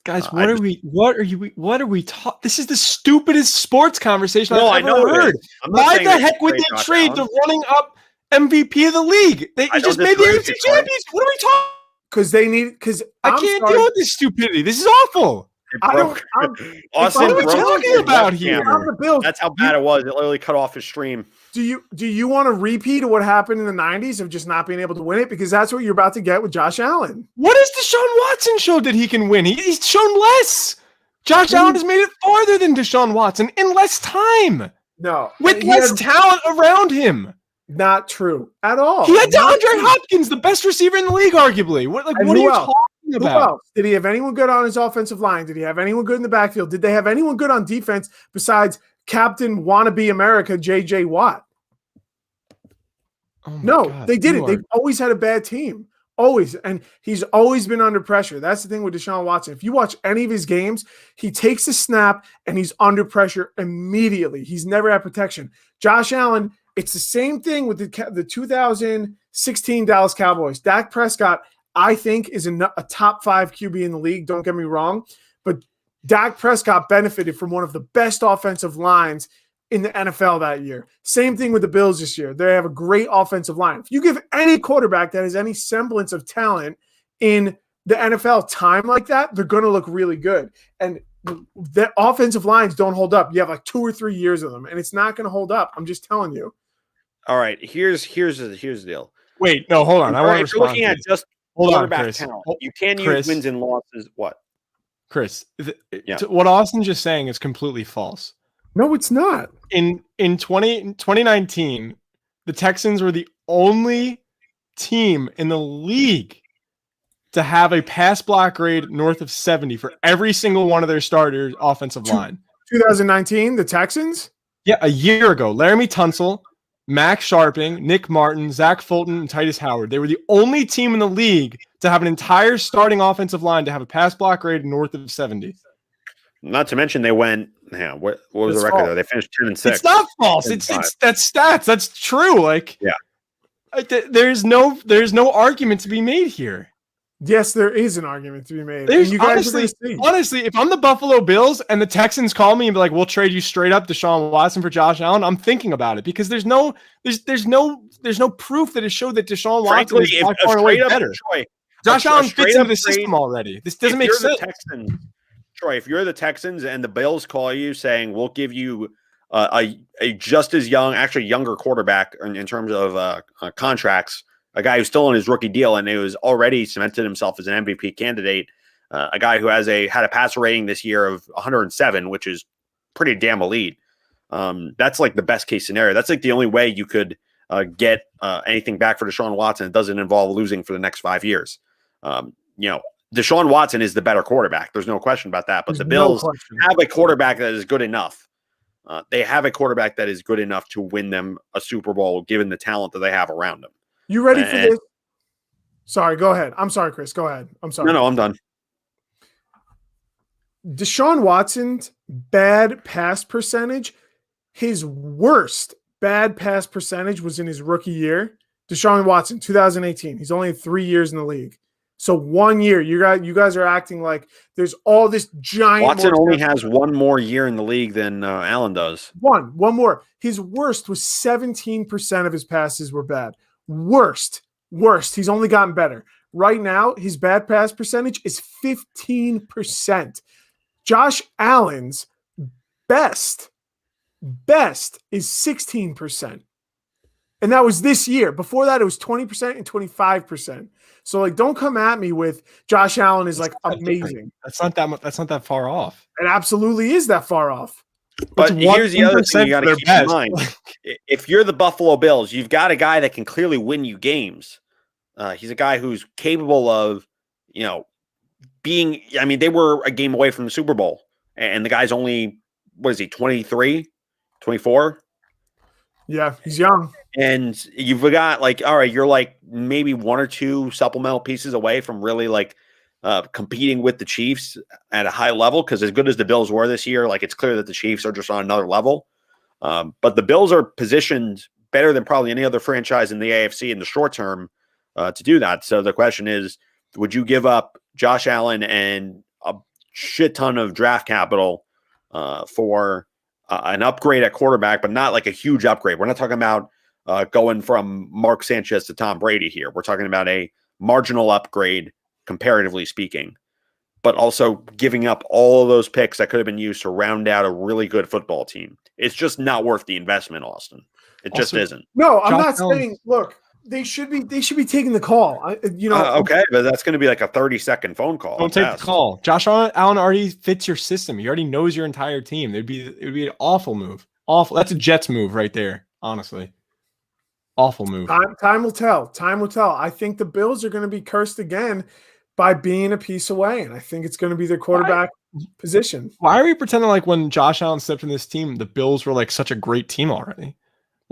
Guys, what are we talking? This is the stupidest sports conversation I've ever heard. Why the heck would they trade the running up MVP of the league? They just made the AFC champions. What are we talking? Because I can't deal with this stupidity. This is awful. Austin, what are we talking about here? That's how bad it was. It literally cut off his stream. Do you want to repeat what happened in the 90s of just not being able to win it? Because that's what you're about to get with Josh Allen. What has Deshaun Watson showed that he can win? He's shown less. Josh Allen has made it farther than Deshaun Watson in less time. No. With less talent around him. Not true at all. He had DeAndre Hopkins, the best receiver in the league, arguably. What are you talking about? Who else? Did he have anyone good on his offensive line? Did he have anyone good in the backfield? Did they have anyone good on defense besides Captain Wannabe America, J.J. Watt? God, they didn't. They've always had a bad team. Always. And he's always been under pressure. That's the thing with Deshaun Watson. If you watch any of his games, he takes a snap and he's under pressure immediately. He's never had protection. Josh Allen, it's the same thing with the 2016 Dallas Cowboys. Dak Prescott, I think, is a top 5 QB in the league. Don't get me wrong. But Dak Prescott benefited from one of the best offensive lines in the NFL that year. Same thing with the Bills this year. They have a great offensive line. If you give any quarterback that has any semblance of talent in the NFL time like that, they're going to look really good. And the offensive lines don't hold up. You have like 2 or 3 years of them, and it's not going to hold up. I'm just telling you. All right, here's the deal. Wait, no, hold on. I want to respond. You're looking at just quarterback talent. You can use wins and losses. What? Chris, what Austin's just saying is completely false. No, it's not. In 2019, the Texans were the only team in the league to have a pass block grade north of 70 for every single one of their starters' offensive line. 2019, the Texans? Yeah, a year ago. Laramie Tunsil, Max Sharping, Nick Martin, Zach Fulton, and Titus Howard. They were the only team in the league to have an entire starting offensive line to have a pass block grade north of 70. Not to mention they went. Yeah, what was the record though? They finished 10-6. It's not false. It's that's stats. That's true. Like, yeah, there's no argument to be made here. Yes, there is an argument to be made. You guys honestly, if I'm the Buffalo Bills and the Texans call me and be like, "We'll trade you straight up Deshaun Watson for Josh Allen," I'm thinking about it because there's no proof that it showed that Deshaun Watson is by far away better. Josh Allen fits into the system already. This doesn't make sense. Troy, if you're the Texans and the Bills call you saying we'll give you a just as young, actually younger quarterback in terms of contracts, a guy who's still on his rookie deal and who has already cemented himself as an MVP candidate, a guy who had a passer rating this year of 107, which is pretty damn elite. That's like the best case scenario. That's like the only way you could get anything back for Deshaun Watson. It doesn't involve losing for the next 5 years. Deshaun Watson is the better quarterback. There's no question about that. But the Bills have a quarterback that is good enough. They have a quarterback that is good enough to win them a Super Bowl, given the talent that they have around them. You ready for this? Sorry, go ahead. I'm sorry, Chris. Go ahead. I'm sorry. No, I'm done. Deshaun Watson's bad pass percentage, his worst bad pass percentage was in his rookie year. Deshaun Watson, 2018. He's only 3 years in the league. So 1 year, you guys are acting like there's all this giant. Watson only has 1 more year in the league than Allen does. One more. His worst was 17% of his passes were bad. Worst. He's only gotten better. Right now, his bad pass percentage is 15%. Josh Allen's best is 16%. And that was this year. Before that, it was 20% and 25%. So, like, don't come at me with Josh Allen is like amazing. That's not that much. That's not that far off. It absolutely is that far off. But It's here's the other thing you got to 1% keep their in mind. If you're the Buffalo Bills, you've got a guy that can clearly win you games. He's a guy who's capable of, being – I mean, they were a game away from the Super Bowl. And the guy's only, what is he, 23, 24? Yeah, he's young. And you've got all right, you're like maybe one or two supplemental pieces away from really competing with the Chiefs at a high level. Because as good as the Bills were this year, it's clear that the Chiefs are just on another level. But the Bills are positioned better than probably any other franchise in the AFC in the short term to do that. So the question is, would you give up Josh Allen and a shit ton of draft capital for an upgrade at quarterback, but not a huge upgrade? We're not talking about going from Mark Sanchez to Tom Brady here. We're talking about a marginal upgrade, comparatively speaking, but also giving up all of those picks that could have been used to round out a really good football team. It's just not worth the investment, Austin. It just isn't. No, I'm not saying, look, they should be taking the call. Okay, but that's going to be a 30-second phone call. Don't take the call. Josh Allen already fits your system. He already knows your entire team. It would be an awful move. Awful. That's a Jets move right there, honestly. Awful move. Time will tell. Time will tell. I think the Bills are going to be cursed again by being a piece away, and I think it's going to be their quarterback position. Why are we pretending when Josh Allen stepped in this team, the Bills were such a great team already?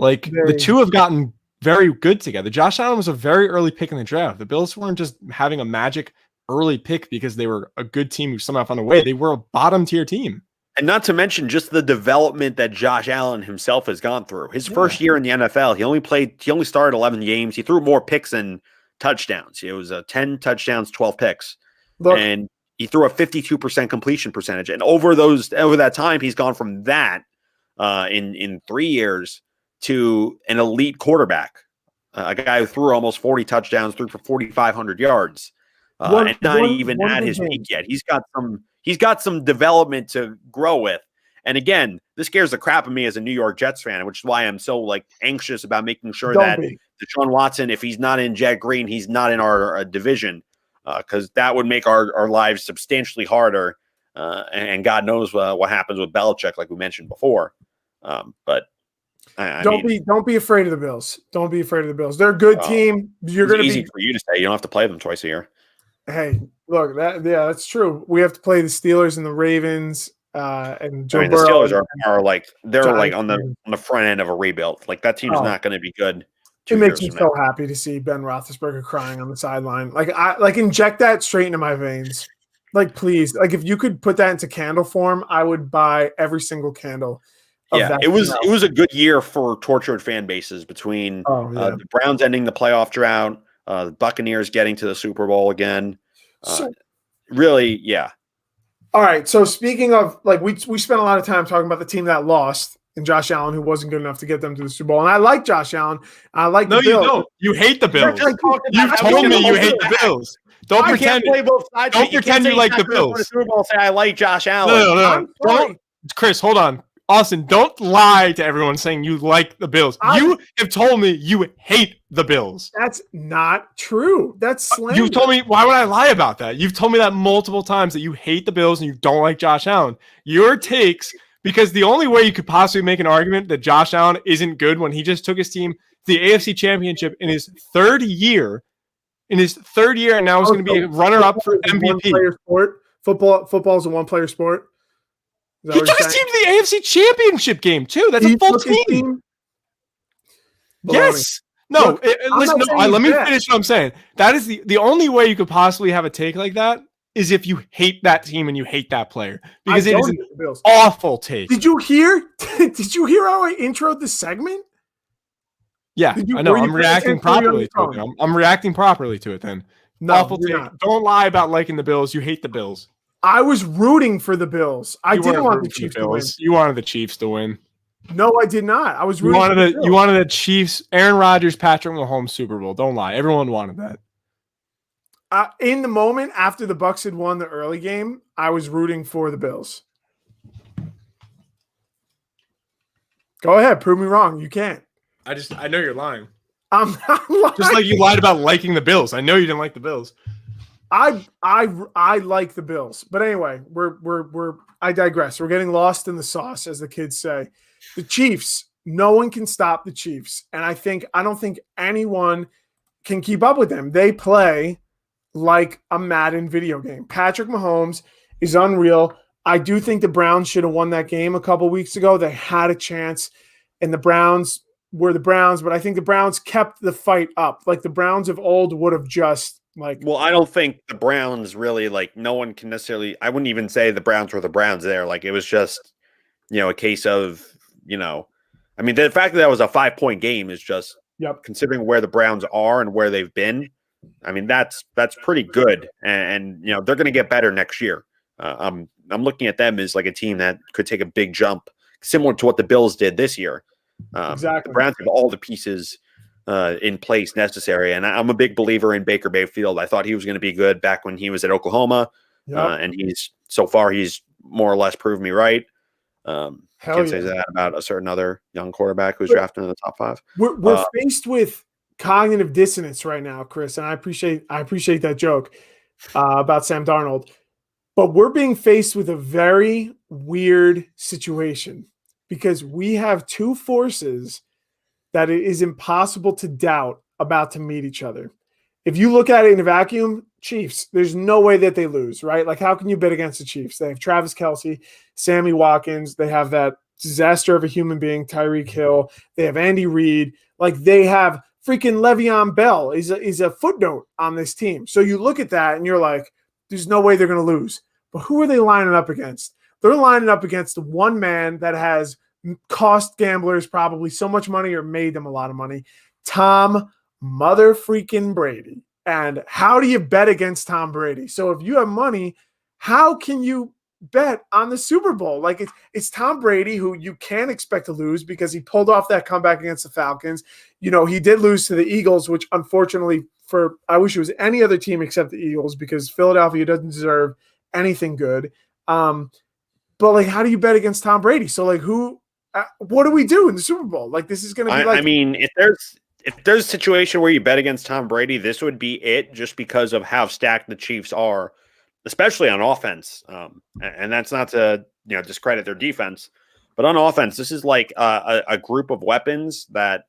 The two have gotten very good together. Josh Allen was a very early pick in the draft. The Bills weren't just having a magic early pick because they were a good team who somehow found a way. They were a bottom tier team. And not to mention just the development that Josh Allen himself has gone through. His first year in the NFL, he only started 11 games. He threw more picks than touchdowns. It was 10 touchdowns, 12 picks. And he threw a 52% completion percentage. And over that time, he's gone from that in 3 years to an elite quarterback, a guy who threw almost 40 touchdowns, threw for 4,500 yards, and not even at his peak yet. He's got some development to grow with. And again, this scares the crap of me as a New York Jets fan, which is why I'm so anxious about making sure that Deshaun Watson, if he's not in Jet Green, he's not in our division, because that would make our lives substantially harder. And God knows what happens with Belichick, like we mentioned before. But don't be afraid of the Bills. Don't be afraid of the Bills. They're a good team. You're going to be easy for you to say. You don't have to play them twice a year. Hey, look, that's true. We have to play the Steelers and the Ravens, and Joe the Burrow Steelers they're on the front end of a rebuild. That team's not going to be good. It makes me so happy to see Ben Roethlisberger crying on the sideline. Inject that straight into my veins. Please, if you could put that into candle form, I would buy every single candle. Yeah, it was a good year for tortured fan bases between the Browns ending the playoff drought, the Buccaneers getting to the Super Bowl again. Really, yeah. All right. So speaking of we spent a lot of time talking about the team that lost and Josh Allen, who wasn't good enough to get them to the Super Bowl. And I like Josh Allen. I like the Bills. No, you don't. You hate the Bills. You've told me you hate the Bills. Don't pretend. Don't pretend you like the Bills. Super Bowl say I like Josh Allen. No. Don't, Chris. Hold on. Austin, don't lie to everyone saying you like the Bills. You have told me you hate the Bills. That's not true. That's slander. You've told me, why would I lie about that? You've told me that multiple times that you hate the Bills and you don't like Josh Allen. Your takes, because the only way you could possibly make an argument that Josh Allen isn't good when he just took his team to the AFC Championship in his third year, and now he's going to be a runner-up for MVP. Football is a one-player sport. He took his team to the AFC Championship game too. That's a full team. Yes. No. Listen. No. Let me finish what I'm saying. That is the only way you could possibly have a take like that is if you hate that team and you hate that player, because it is an awful take. Did you hear? Did you hear how I introed the segment? Yeah, I know. I'm reacting properly to it. I'm reacting properly to it. Then awful take. Don't lie about liking the Bills. You hate the Bills. I was rooting for the Bills. I didn't want the Chiefs to win. You wanted the Chiefs to win. No, I did not. I was rooting for the Bills. You wanted the Chiefs, Aaron Rodgers, Patrick Mahomes Super Bowl. Don't lie. Everyone wanted that. In the moment after the Bucs had won the early game, I was rooting for the Bills. Go ahead. Prove me wrong. You can't. I know you're lying. I'm not lying. Just like you lied about liking the Bills. I know you didn't like the Bills. I like the Bills, but anyway, I digress. We're getting lost in the sauce, as the kids say. The Chiefs, no one can stop the Chiefs, and I don't think anyone can keep up with them. They play like a Madden video game. Patrick Mahomes is unreal. I do think the Browns should have won that game a couple weeks ago. They had a chance, and the Browns were the Browns, but I think the Browns kept the fight up. Like the Browns of old would have just like. Well, I don't think the Browns really like. No one can necessarily. I wouldn't even say the Browns were the Browns there. Like it was just, a case of, I mean, the fact that was a 5-point game is just. Yep. Considering where the Browns are and where they've been, I mean that's pretty good, and they're going to get better next year. I'm looking at them as like a team that could take a big jump, similar to what the Bills did this year. Exactly. The Browns have all the pieces in place necessary, and I'm a big believer in Baker Mayfield. I thought he was going to be good back when he was at Oklahoma, and he's more or less proved me right. Can't say that about a certain other young quarterback who's drafted in the top 5. We're faced with cognitive dissonance right now, Chris, and I appreciate that joke about Sam Darnold, but we're being faced with a very weird situation because we have two forces that it is impossible to doubt about to meet each other. If you look at it in a vacuum, Chiefs, there's no way that they lose, right? Like, how can you bet against the Chiefs? They have Travis Kelce, Sammy Watkins. They have that disaster of a human being, Tyreek Hill. They have Andy Reid. Like, they have freaking Le'Veon Bell is a footnote on this team. So you look at that and you're like, there's no way they're going to lose. But who are they lining up against? They're lining up against the one man that has cost gamblers probably so much money or made them a lot of money, Tom mother freaking Brady. And how do you bet against Tom Brady? So if you have money, how can you bet on the Super Bowl? Like it's Tom Brady, who you can't expect to lose because he pulled off that comeback against the Falcons. He did lose to the Eagles, which unfortunately I wish it was any other team except the Eagles because Philadelphia doesn't deserve anything good. But like, how do you bet against Tom Brady? So like, what do we do in the Super Bowl? Like, this is going to be I mean, if there's a situation where you bet against Tom Brady, this would be it, just because of how stacked the Chiefs are, especially on offense. And that's not to discredit their defense, but on offense, this is like a group of weapons that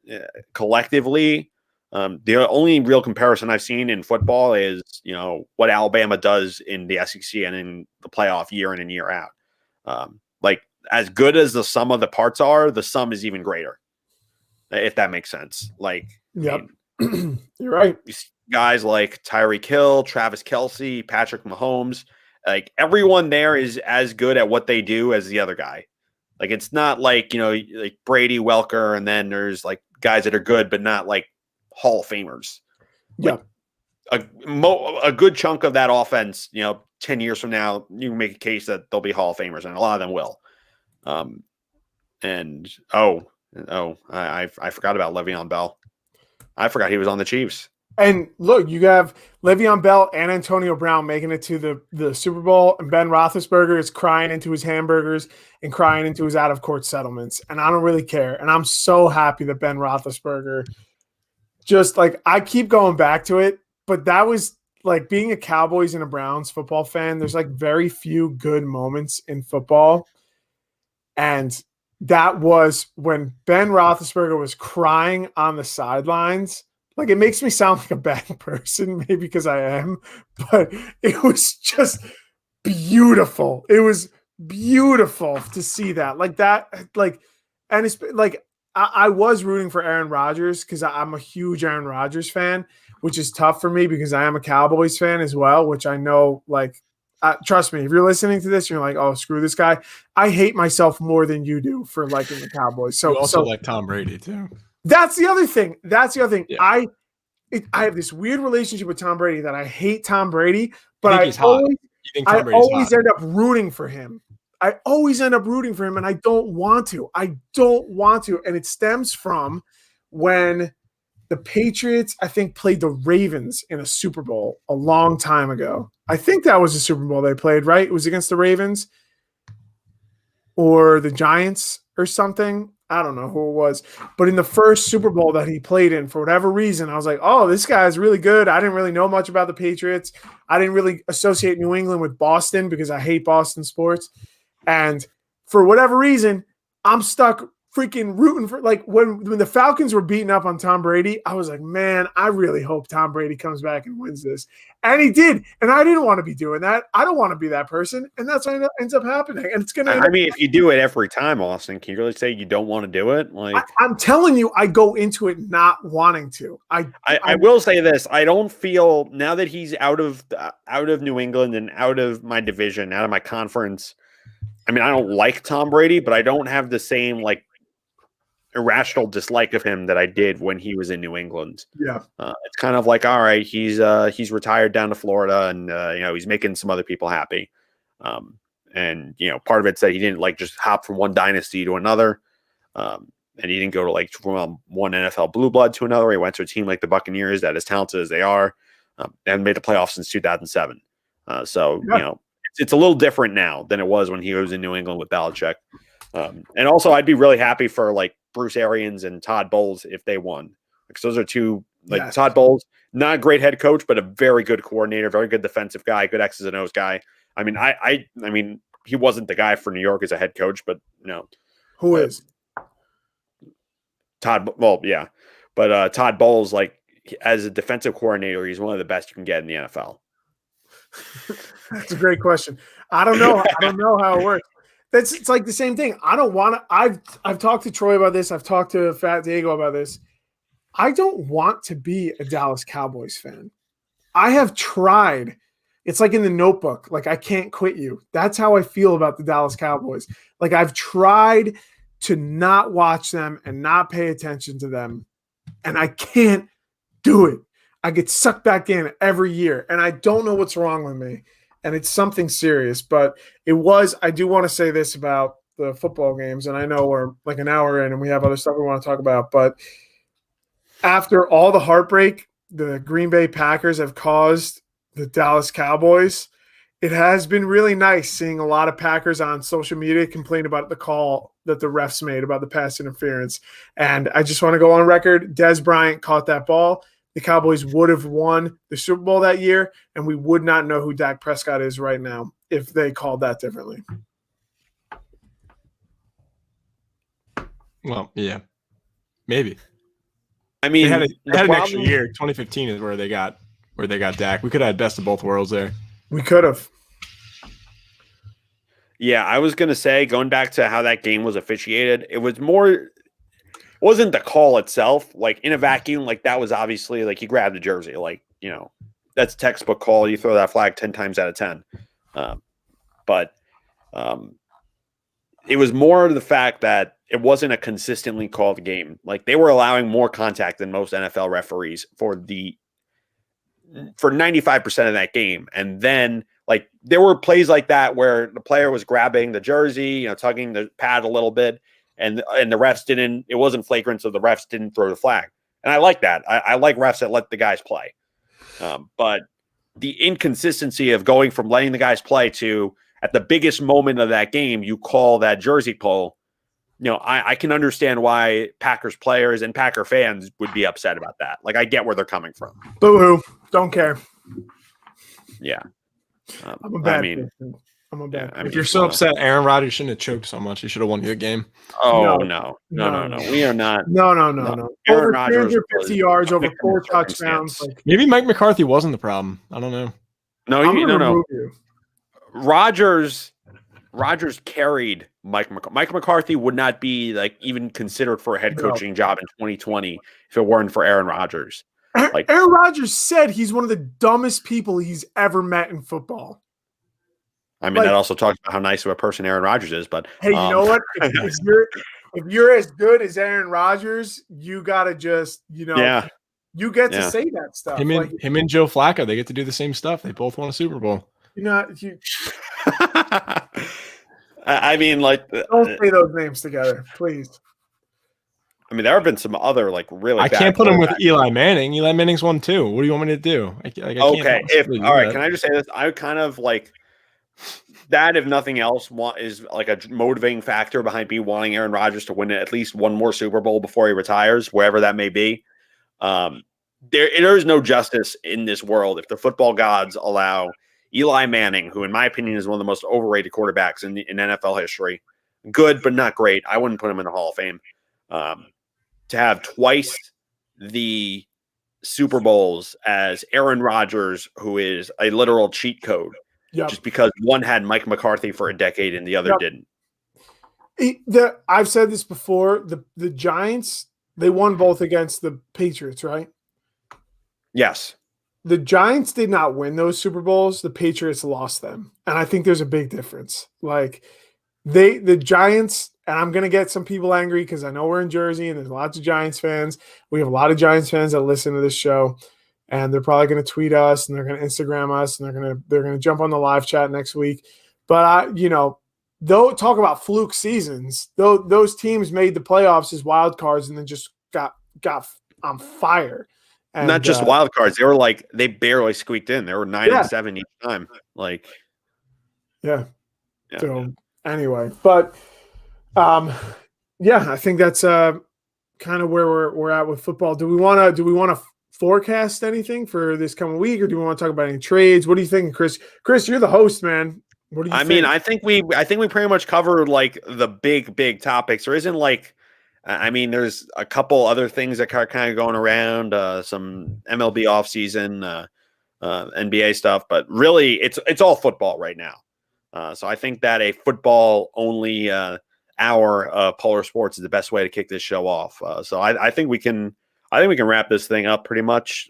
collectively, the only real comparison I've seen in football is what Alabama does in the SEC and in the playoff year in and year out. Like as good as the sum of the parts are, the sum is even greater. If that makes sense. Like, yep. You're right. Guys like Tyreek Hill, Travis Kelce, Patrick Mahomes, like everyone there is as good at what they do as the other guy. Like, it's not like, like Brady, Welker, and then there's like guys that are good, but not like Hall of Famers. Yeah. Like, a good chunk of that offense, 10 years from now, you can make a case that they'll be Hall of Famers, and a lot of them will. I forgot about Le'Veon Bell. I forgot he was on the Chiefs. And look, you have Le'Veon Bell and Antonio Brown making it to the Super Bowl, and Ben Roethlisberger is crying into his hamburgers and crying into his out-of-court settlements. And I don't really care. And I'm so happy that Ben Roethlisberger just like, I keep going back to it, but that was like being a Cowboys and a Browns football fan. There's like very few good moments in football. And that was when Ben Roethlisberger was crying on the sidelines. Like, it makes me sound like a bad person, maybe because I am, but it was just beautiful. It was beautiful to see that. Like that, like, and it's like, I was rooting for Aaron Rodgers because I'm a huge Aaron Rodgers fan, which is tough for me because I am a Cowboys fan as well, which I know, like, trust me, if you're listening to this, you're like, oh, screw this guy. I hate myself more than you do for liking the Cowboys. So you also like Tom Brady too. That's the other thing. Yeah. I have this weird relationship with Tom Brady that I hate Tom Brady, but I always end up rooting for him. I always end up rooting for him, and I don't want to. And it stems from when the Patriots, I think, played the Ravens in a Super Bowl a long time ago. I think that was the Super Bowl they played, right? It was against the Ravens or the Giants or something. I don't know who it was, but in the first Super Bowl that he played in, for whatever reason, I was like, oh, this guy's really good. I didn't really know much about the Patriots. I didn't really associate New England with Boston because I hate Boston sports. And for whatever reason, I'm stuck freaking rooting for, like, when the Falcons were beating up on Tom Brady, I was like, man, I really hope Tom Brady comes back and wins this. And he did. And I didn't want to be doing that. I don't want to be that person. And that's what ends up happening. And it's going to. I mean, if you do it every time, Austin, can you really say you don't want to do it? Like, I'm telling you, I go into it not wanting to. I will say this: I don't feel, now that he's out of New England and out of my division, out of my conference. I mean, I don't like Tom Brady, but I don't have the same like irrational dislike of him that I did when he was in New England. Yeah, it's kind of like, all right, he's retired down to Florida, and he's making some other people happy. And part of it's that he didn't like just hop from one dynasty to another, and he didn't go to like from one NFL blue blood to another. He went to a team like the Buccaneers that, as talented as they are, and made the playoffs since 2007. So it's a little different now than it was when he was in New England with Belichick. And also, I'd be really happy for like Bruce Arians and Todd Bowles if they won, because those are two, like, yes. Todd Bowles, not a great head coach, but a very good coordinator, very good defensive guy, good X's and O's guy. I mean, I mean, he wasn't the guy for New York as a head coach, but who is Todd? Well, yeah, but Todd Bowles, like, as a defensive coordinator, he's one of the best you can get in the NFL. That's a great question. I don't know. I don't know how it works. It's like the same thing. I don't want to. I've talked to Troy about this. I've talked to Fat Diego about this. I don't want to be a Dallas Cowboys fan. I have tried. It's like in The Notebook. Like, I can't quit you. That's how I feel about the Dallas Cowboys. Like, I've tried to not watch them and not pay attention to them, and I can't do it. I get sucked back in every year, and I don't know what's wrong with me. And it's something serious, but I do want to say this about the football games, and I know we're like an hour in and we have other stuff we want to talk about, but after all the heartbreak the Green Bay Packers have caused the Dallas Cowboys, it has been really nice seeing a lot of Packers on social media complain about the call that the refs made about the pass interference. And I just want to go on record. Dez Bryant caught that ball. The Cowboys would have won the Super Bowl that year, and we would not know who Dak Prescott is right now if they called that differently. Well, yeah, maybe. I mean, they had an extra year. 2015 is where they got Dak. We could have had best of both worlds there. We could have. Yeah, I was gonna say, going back to how that game was officiated, it was more. Wasn't the call itself, like, in a vacuum, like, that was obviously, like, he grabbed the jersey, like, that's a textbook call. You throw that flag 10 times out of 10. But it was more of the fact that it wasn't a consistently called game. Like, they were allowing more contact than most NFL referees for 95% of that game. And then, like, there were plays like that where the player was grabbing the jersey, tugging the pad a little bit. And the refs didn't, it wasn't flagrant, so the refs didn't throw the flag. And I like that. I like refs that let the guys play. But the inconsistency of going from letting the guys play to, at the biggest moment of that game, you call that jersey pull, I can understand why Packers players and Packer fans would be upset about that. Like, I get where they're coming from. Boo-hoo. Don't care. Yeah. I'm a bad person. If you're so upset, Aaron Rodgers shouldn't have choked so much. He should have won you the game. Oh, no. We are not. No. Aaron Over Rodgers 350 yards, over 4 touchdowns. Like, maybe Mike McCarthy wasn't the problem. I don't know. No. Rodgers carried Mike McCarthy. Mike McCarthy would not be, like, even considered for a head coaching job in 2020 if it weren't for Aaron Rodgers. Like, Aaron Rodgers said he's one of the dumbest people he's ever met in football. I mean, that also talks about how nice of a person Aaron Rodgers is. But hey, you know what? If you're as good as Aaron Rodgers, you gotta just, you get to say that stuff. Him and Joe Flacco, they get to do the same stuff. They both won a Super Bowl. I mean, like, don't say those names together, please. I mean, there have been some other, like, really. I can't put him with Eli Manning. Eli Manning's won too. What do you want me to do? Okay, all right. Can I just say this? I kind of like that, if nothing else, is like a motivating factor behind me wanting Aaron Rodgers to win at least one more Super Bowl before he retires, wherever that may be. There is no justice in this world if the football gods allow Eli Manning, who in my opinion is one of the most overrated quarterbacks in NFL history, good but not great. I wouldn't put him in the Hall of Fame. To have twice the Super Bowls as Aaron Rodgers, who is a literal cheat code, just because one had Mike McCarthy for a decade and the other didn't. I've said this before. The Giants, they won both against the Patriots, right? Yes. The Giants did not win those Super Bowls. The Patriots lost them. And I think there's a big difference. Like the Giants, and I'm going to get some people angry because I know we're in Jersey and there's lots of Giants fans. We have a lot of Giants fans that listen to this show, and they're probably going to tweet us and they're going to Instagram us and they're going to jump on the live chat next week. But though talk about fluke seasons, those teams made the playoffs as wild cards and then just got on fire. And, not just wild cards. They barely squeaked in. They were 9-7 each time. So anyway, but I think that's kind of where we're at with football. Do we want to forecast anything for this coming week, or do we want to talk about any trades? What do you think, Chris? Chris, you're the host, man. What do you think? Mean, I think we pretty much covered the big topics. There isn't there's a couple other things that are kind of going around, some MLB offseason, NBA stuff, but really it's all football right now. So I think that a football only hour of Polar Sports is the best way to kick this show off. So I think we can wrap this thing up pretty much.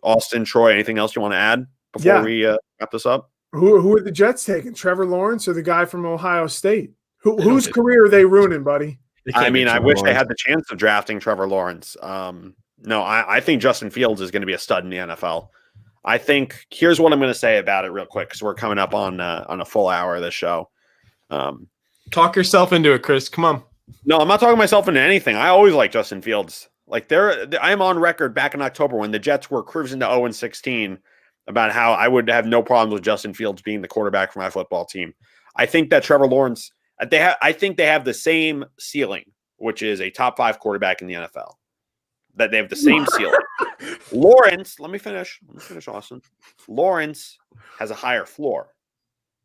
Austin, Troy, anything else you want to add before we wrap this up? Who are the Jets taking? Trevor Lawrence or the guy from Ohio State? Whose career are they ruining, buddy? I wish they had the chance of drafting Trevor Lawrence. No, I think Justin Fields is going to be a stud in the NFL. I think here's what I'm going to say about it real quick because we're coming up on a full hour of this show. Talk yourself into it, Chris. Come on. No, I'm not talking myself into anything. I always like Justin Fields. I'm on record back in October when the Jets were cruising to 0-16 about how I would have no problems with Justin Fields being the quarterback for my football team. I think that Trevor Lawrence. I think they have the same ceiling, which is a top 5 quarterback in the NFL. That they have the same ceiling. Lawrence, let me finish, Austin. Lawrence has a higher floor.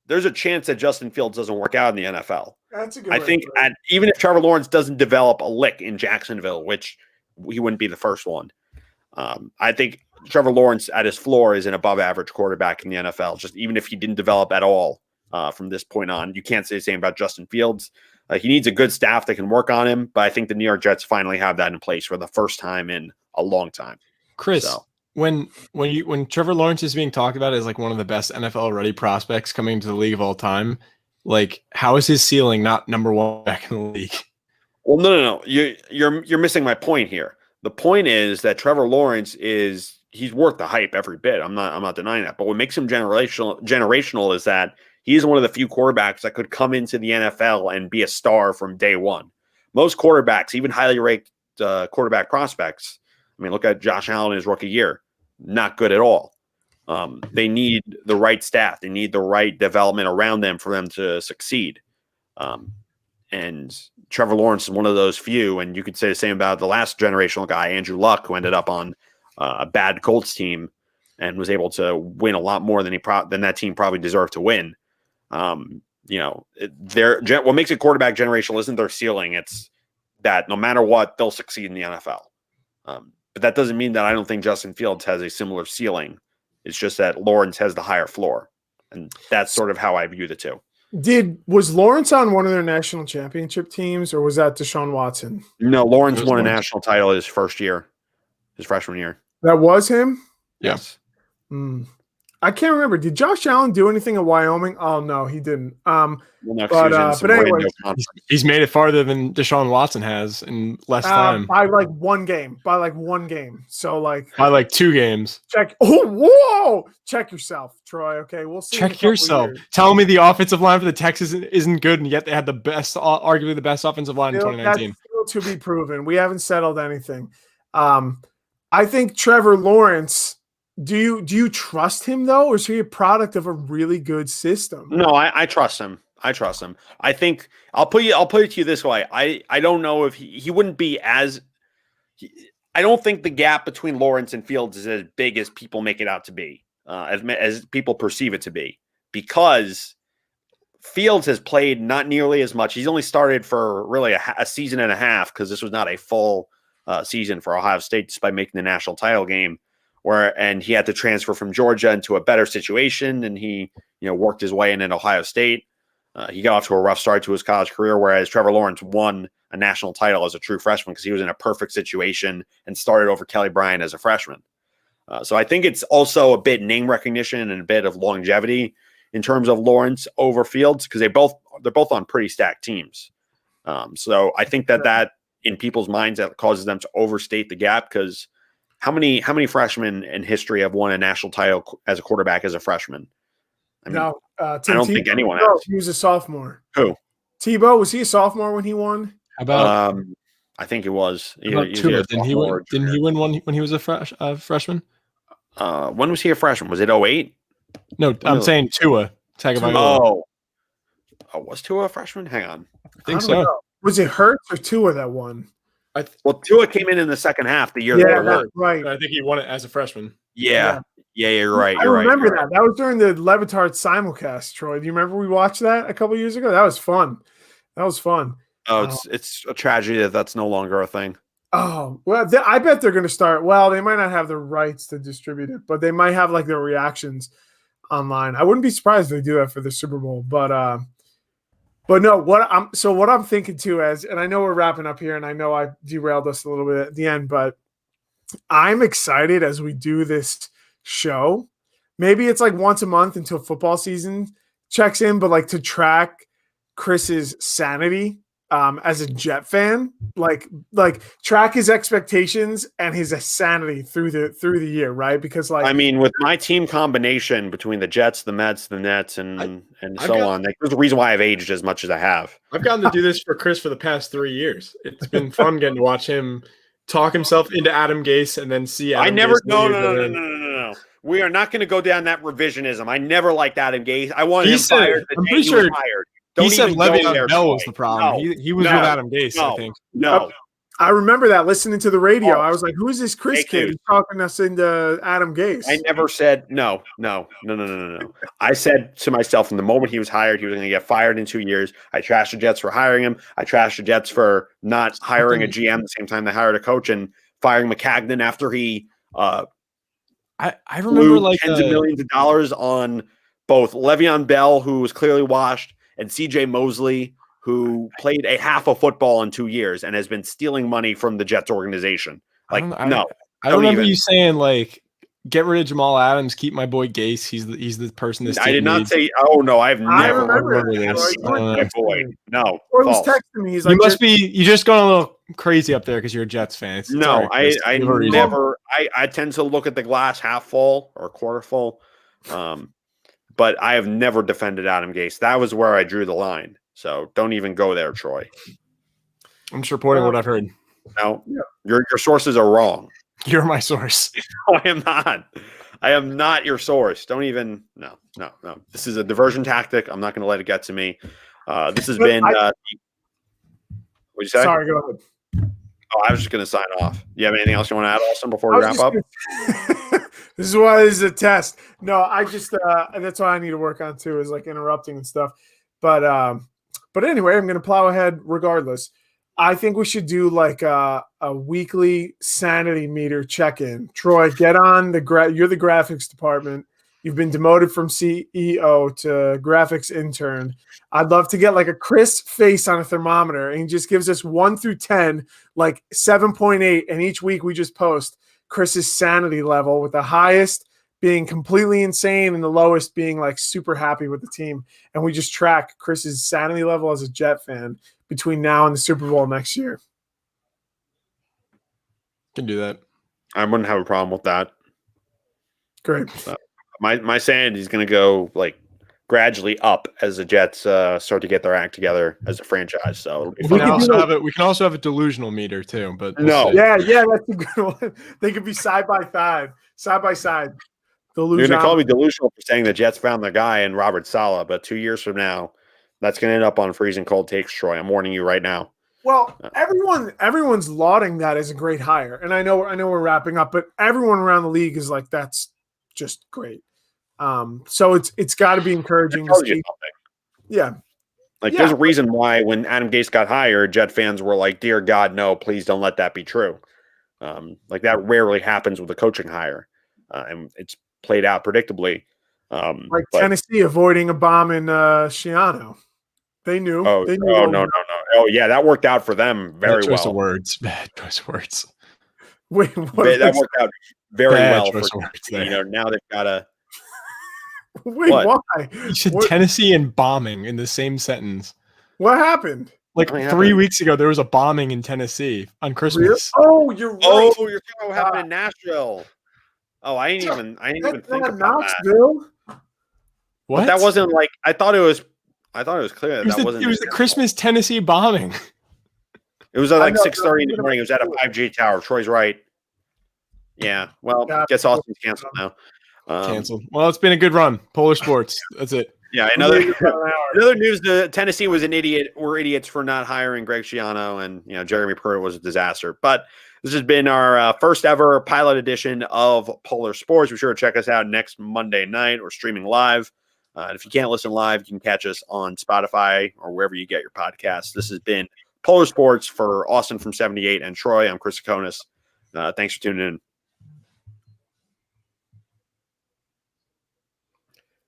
There's a chance that Justin Fields doesn't work out in the NFL. That's a good I think even if Trevor Lawrence doesn't develop a lick in Jacksonville, which he wouldn't be the first one, I think Trevor Lawrence at his floor is an above average quarterback in the NFL. Just even if he didn't develop at all. From this point on, you can't say the same about Justin Fields. He needs a good staff that can work on him, but I think the New York Jets finally have that in place for the first time in a long time. Chris, when Trevor Lawrence is being talked about as one of the best NFL ready prospects coming into the league of all time, how is his ceiling not number 1 back in the league? Well, no. You're missing my point here. The point is that Trevor Lawrence he's worth the hype every bit. I'm not denying that. But what makes him generational is that he's one of the few quarterbacks that could come into the NFL and be a star from day one. Most quarterbacks, even highly ranked quarterback prospects, look at Josh Allen in his rookie year, not good at all. They need the right staff. They need the right development around them for them to succeed. And Trevor Lawrence is one of those few, and you could say the same about the last generational guy, Andrew Luck, who ended up on a bad Colts team and was able to win a lot more than that team probably deserved to win. What makes a quarterback generational isn't their ceiling. It's that no matter what, they'll succeed in the NFL. But that doesn't mean that I don't think Justin Fields has a similar ceiling. It's just that Lawrence has the higher floor. And that's sort of how I view the two. Was Lawrence on one of their national championship teams, or was that Deshaun Watson? No, Lawrence won a national title his freshman year. That was him? Yes. I can't remember. Did Josh Allen do anything in Wyoming? Oh no, he didn't. But anyway, he's made it farther than Deshaun Watson has in less time. By one game. So by 2 games. Check. Oh, whoa! Check yourself, Troy. Okay, we'll see. Check yourself. Tell me the offensive line for the Texans isn't good, and yet they had arguably the best offensive line in 2019. That's still to be proven. We haven't settled anything. I think Trevor Lawrence Do you trust him though, or is he a product of a really good system? No, I trust him. I trust him. I think I'll put it to you this way. I don't know if he wouldn't be as. I don't think the gap between Lawrence and Fields is as big as people make it out to be, as people perceive it to be, because Fields has played not nearly as much. He's only started for really a season and a half, because this was not a full season for Ohio State, despite making the national title game. And he had to transfer from Georgia into a better situation, and he worked his way in at Ohio State. He got off to a rough start to his college career, whereas Trevor Lawrence won a national title as a true freshman because he was in a perfect situation and started over Kelly Bryant as a freshman. So I think it's also a bit name recognition and a bit of longevity in terms of Lawrence over Fields, because they're both on pretty stacked teams. So I think that in people's minds that causes them to overstate the gap, because how many freshmen in history have won a national title as a quarterback as a freshman? I mean, I don't think anyone has. He was a sophomore. Who? Tebow, was he a sophomore when he won? How about I think it was. Tua? Didn't he win one when he was a freshman? When was he a freshman? Was it 08? No, I'm saying Tua. Oh, was Tua a freshman? Hang on. I think so. Know. Was it Hurts or Tua that won? Well, Tua came in the second half the year that won. Right. I think he won it as a freshman. Yeah, you're right. I remember that. That was during the Levitard simulcast, Troy. Do you remember we watched that a couple years ago? That was fun. Oh, it's a tragedy that's no longer a thing. Oh, well, I bet they're going to start. Well, they might not have the rights to distribute it, but they might have like their reactions online. I wouldn't be surprised if they do that for the Super Bowl. But no, what I'm thinking too is, and I know we're wrapping up here, and I know I derailed us a little bit at the end, but I'm excited as we do this show. Maybe it's like once a month until football season checks in, but like to track Chris's sanity as a Jet fan, like track his expectations and his sanity through the year, right? Because like, I mean, with my team combination between the Jets, the Mets, the Nets, and so on, there's a reason why I've aged as much as I have. I've gotten to do this for Chris for the past 3 years. It's been fun getting to watch him talk himself into Adam Gase and then see Adam Gase. No. We are not going to go down that revisionism. I never liked Adam Gase. I wanted him fired. I'm pretty sure he fired. He said Le'Veon Bell was the problem. No, he was with Adam Gase, I think. No. I remember that listening to the radio. I was like, who is this Chris kid who's talking us into Adam Gase? I never said no. I said to myself, from the moment he was hired, he was going to get fired in 2 years. I trashed the Jets for hiring him. I trashed the Jets for not hiring a GM the same time they hired a coach and firing McCagnon after he I remember like tens of millions of dollars on both Le'Veon Bell, who was clearly washed, and CJ Mosley, who played a half of football in 2 years and has been stealing money from the Jets organization. Like, I remember you saying like, get rid of Jamal Adams, keep my boy Gase. He's the person this team I did not needs. say. Oh no, I've never remember this. My boy, no. Or was texting me. He's like, you just going a little crazy up there because you're a Jets fan. No, I never. I tend to look at the glass half full or quarter full. But I have never defended Adam Gase. That was where I drew the line. So don't even go there, Troy. I'm just reporting what I've heard. No, your sources are wrong. You're my source. No, I am not. I am not your source. Don't even. No. This is a diversion tactic. I'm not going to let it get to me. This has been. What'd you say? Sorry, go ahead. Oh, I was just going to sign off. You have anything else you want to add, Austin, before we wrap up? This is why this is a test. No, I just that's why I need to work on too, is like interrupting and stuff. But anyway, I'm gonna plow ahead regardless. I think we should do like a weekly sanity meter check-in. Troy, get on you're the graphics department. You've been demoted from CEO to graphics intern. I'd love to get like a Chris face on a thermometer, and he just gives us 1 through 10, like 7.8, and each week we just post Chris's sanity level, with the highest being completely insane and the lowest being like super happy with the team. And we just track Chris's sanity level as a Jet fan between now and the Super Bowl next year. Can do that. I wouldn't have a problem with that. Great. My sanity is going to go like gradually up as the Jets start to get their act together as a franchise. So it'll be We fun. can also have a delusional meter too, but we'll No. see. Yeah, that's a good one. They could be side by side. You're going to call me delusional for saying the Jets found the guy in Robert Saleh, but 2 years from now, that's going to end up on freezing cold takes, Troy. I'm warning you right now. Well, everyone's lauding that as a great hire, and I know we're wrapping up, but everyone around the league is like, that's just great. So it's got to be encouraging to see. Yeah, there's a reason why when Adam Gase got hired, Jet fans were like, "Dear God, no! Please don't let that be true." That rarely happens with a coaching hire, and it's played out predictably. Tennessee avoiding a bomb in Shiano. They knew. Oh, they knew no. Oh, yeah, that worked out for them very Bad choice well. of words. Bad choice of words. Wait, that worked out very Bad well choice for of words there. now they've got to. Wait, What? why? You said Tennessee and bombing in the same sentence. What happened? Like What 3 happened? weeks ago, there was a bombing in Tennessee on Christmas. Really? Oh, you're right. Oh, you're talking about what happened in Nashville. Oh, I didn't even think That's about that. Knoxville. What? But that wasn't like I thought it was clear that wasn't. It was the Christmas Tennessee bombing. It was at like I know, 6:30 in the morning. It was at a 5G tower. Troy's right. Yeah. Well, guess Austin's canceled now. Canceled. Well, it's been a good run. Polar Sports. That's it. Yeah. Another news: Tennessee was an idiot. We're idiots for not hiring Greg Schiano, and Jeremy Pruitt was a disaster. But this has been our first ever pilot edition of Polar Sports. Be sure to check us out next Monday night. We're streaming live. And if you can't listen live, you can catch us on Spotify or wherever you get your podcasts. This has been Polar Sports for Austin from 78 and Troy. I'm Chris Sakonis. Thanks for tuning in.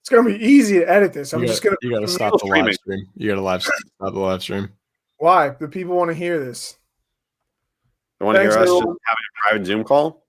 It's gonna be easy to edit this. You got to stop the live stream. You got to stop the live stream. Why? The people want to hear this. You want to hear us just everyone. having a private Zoom call?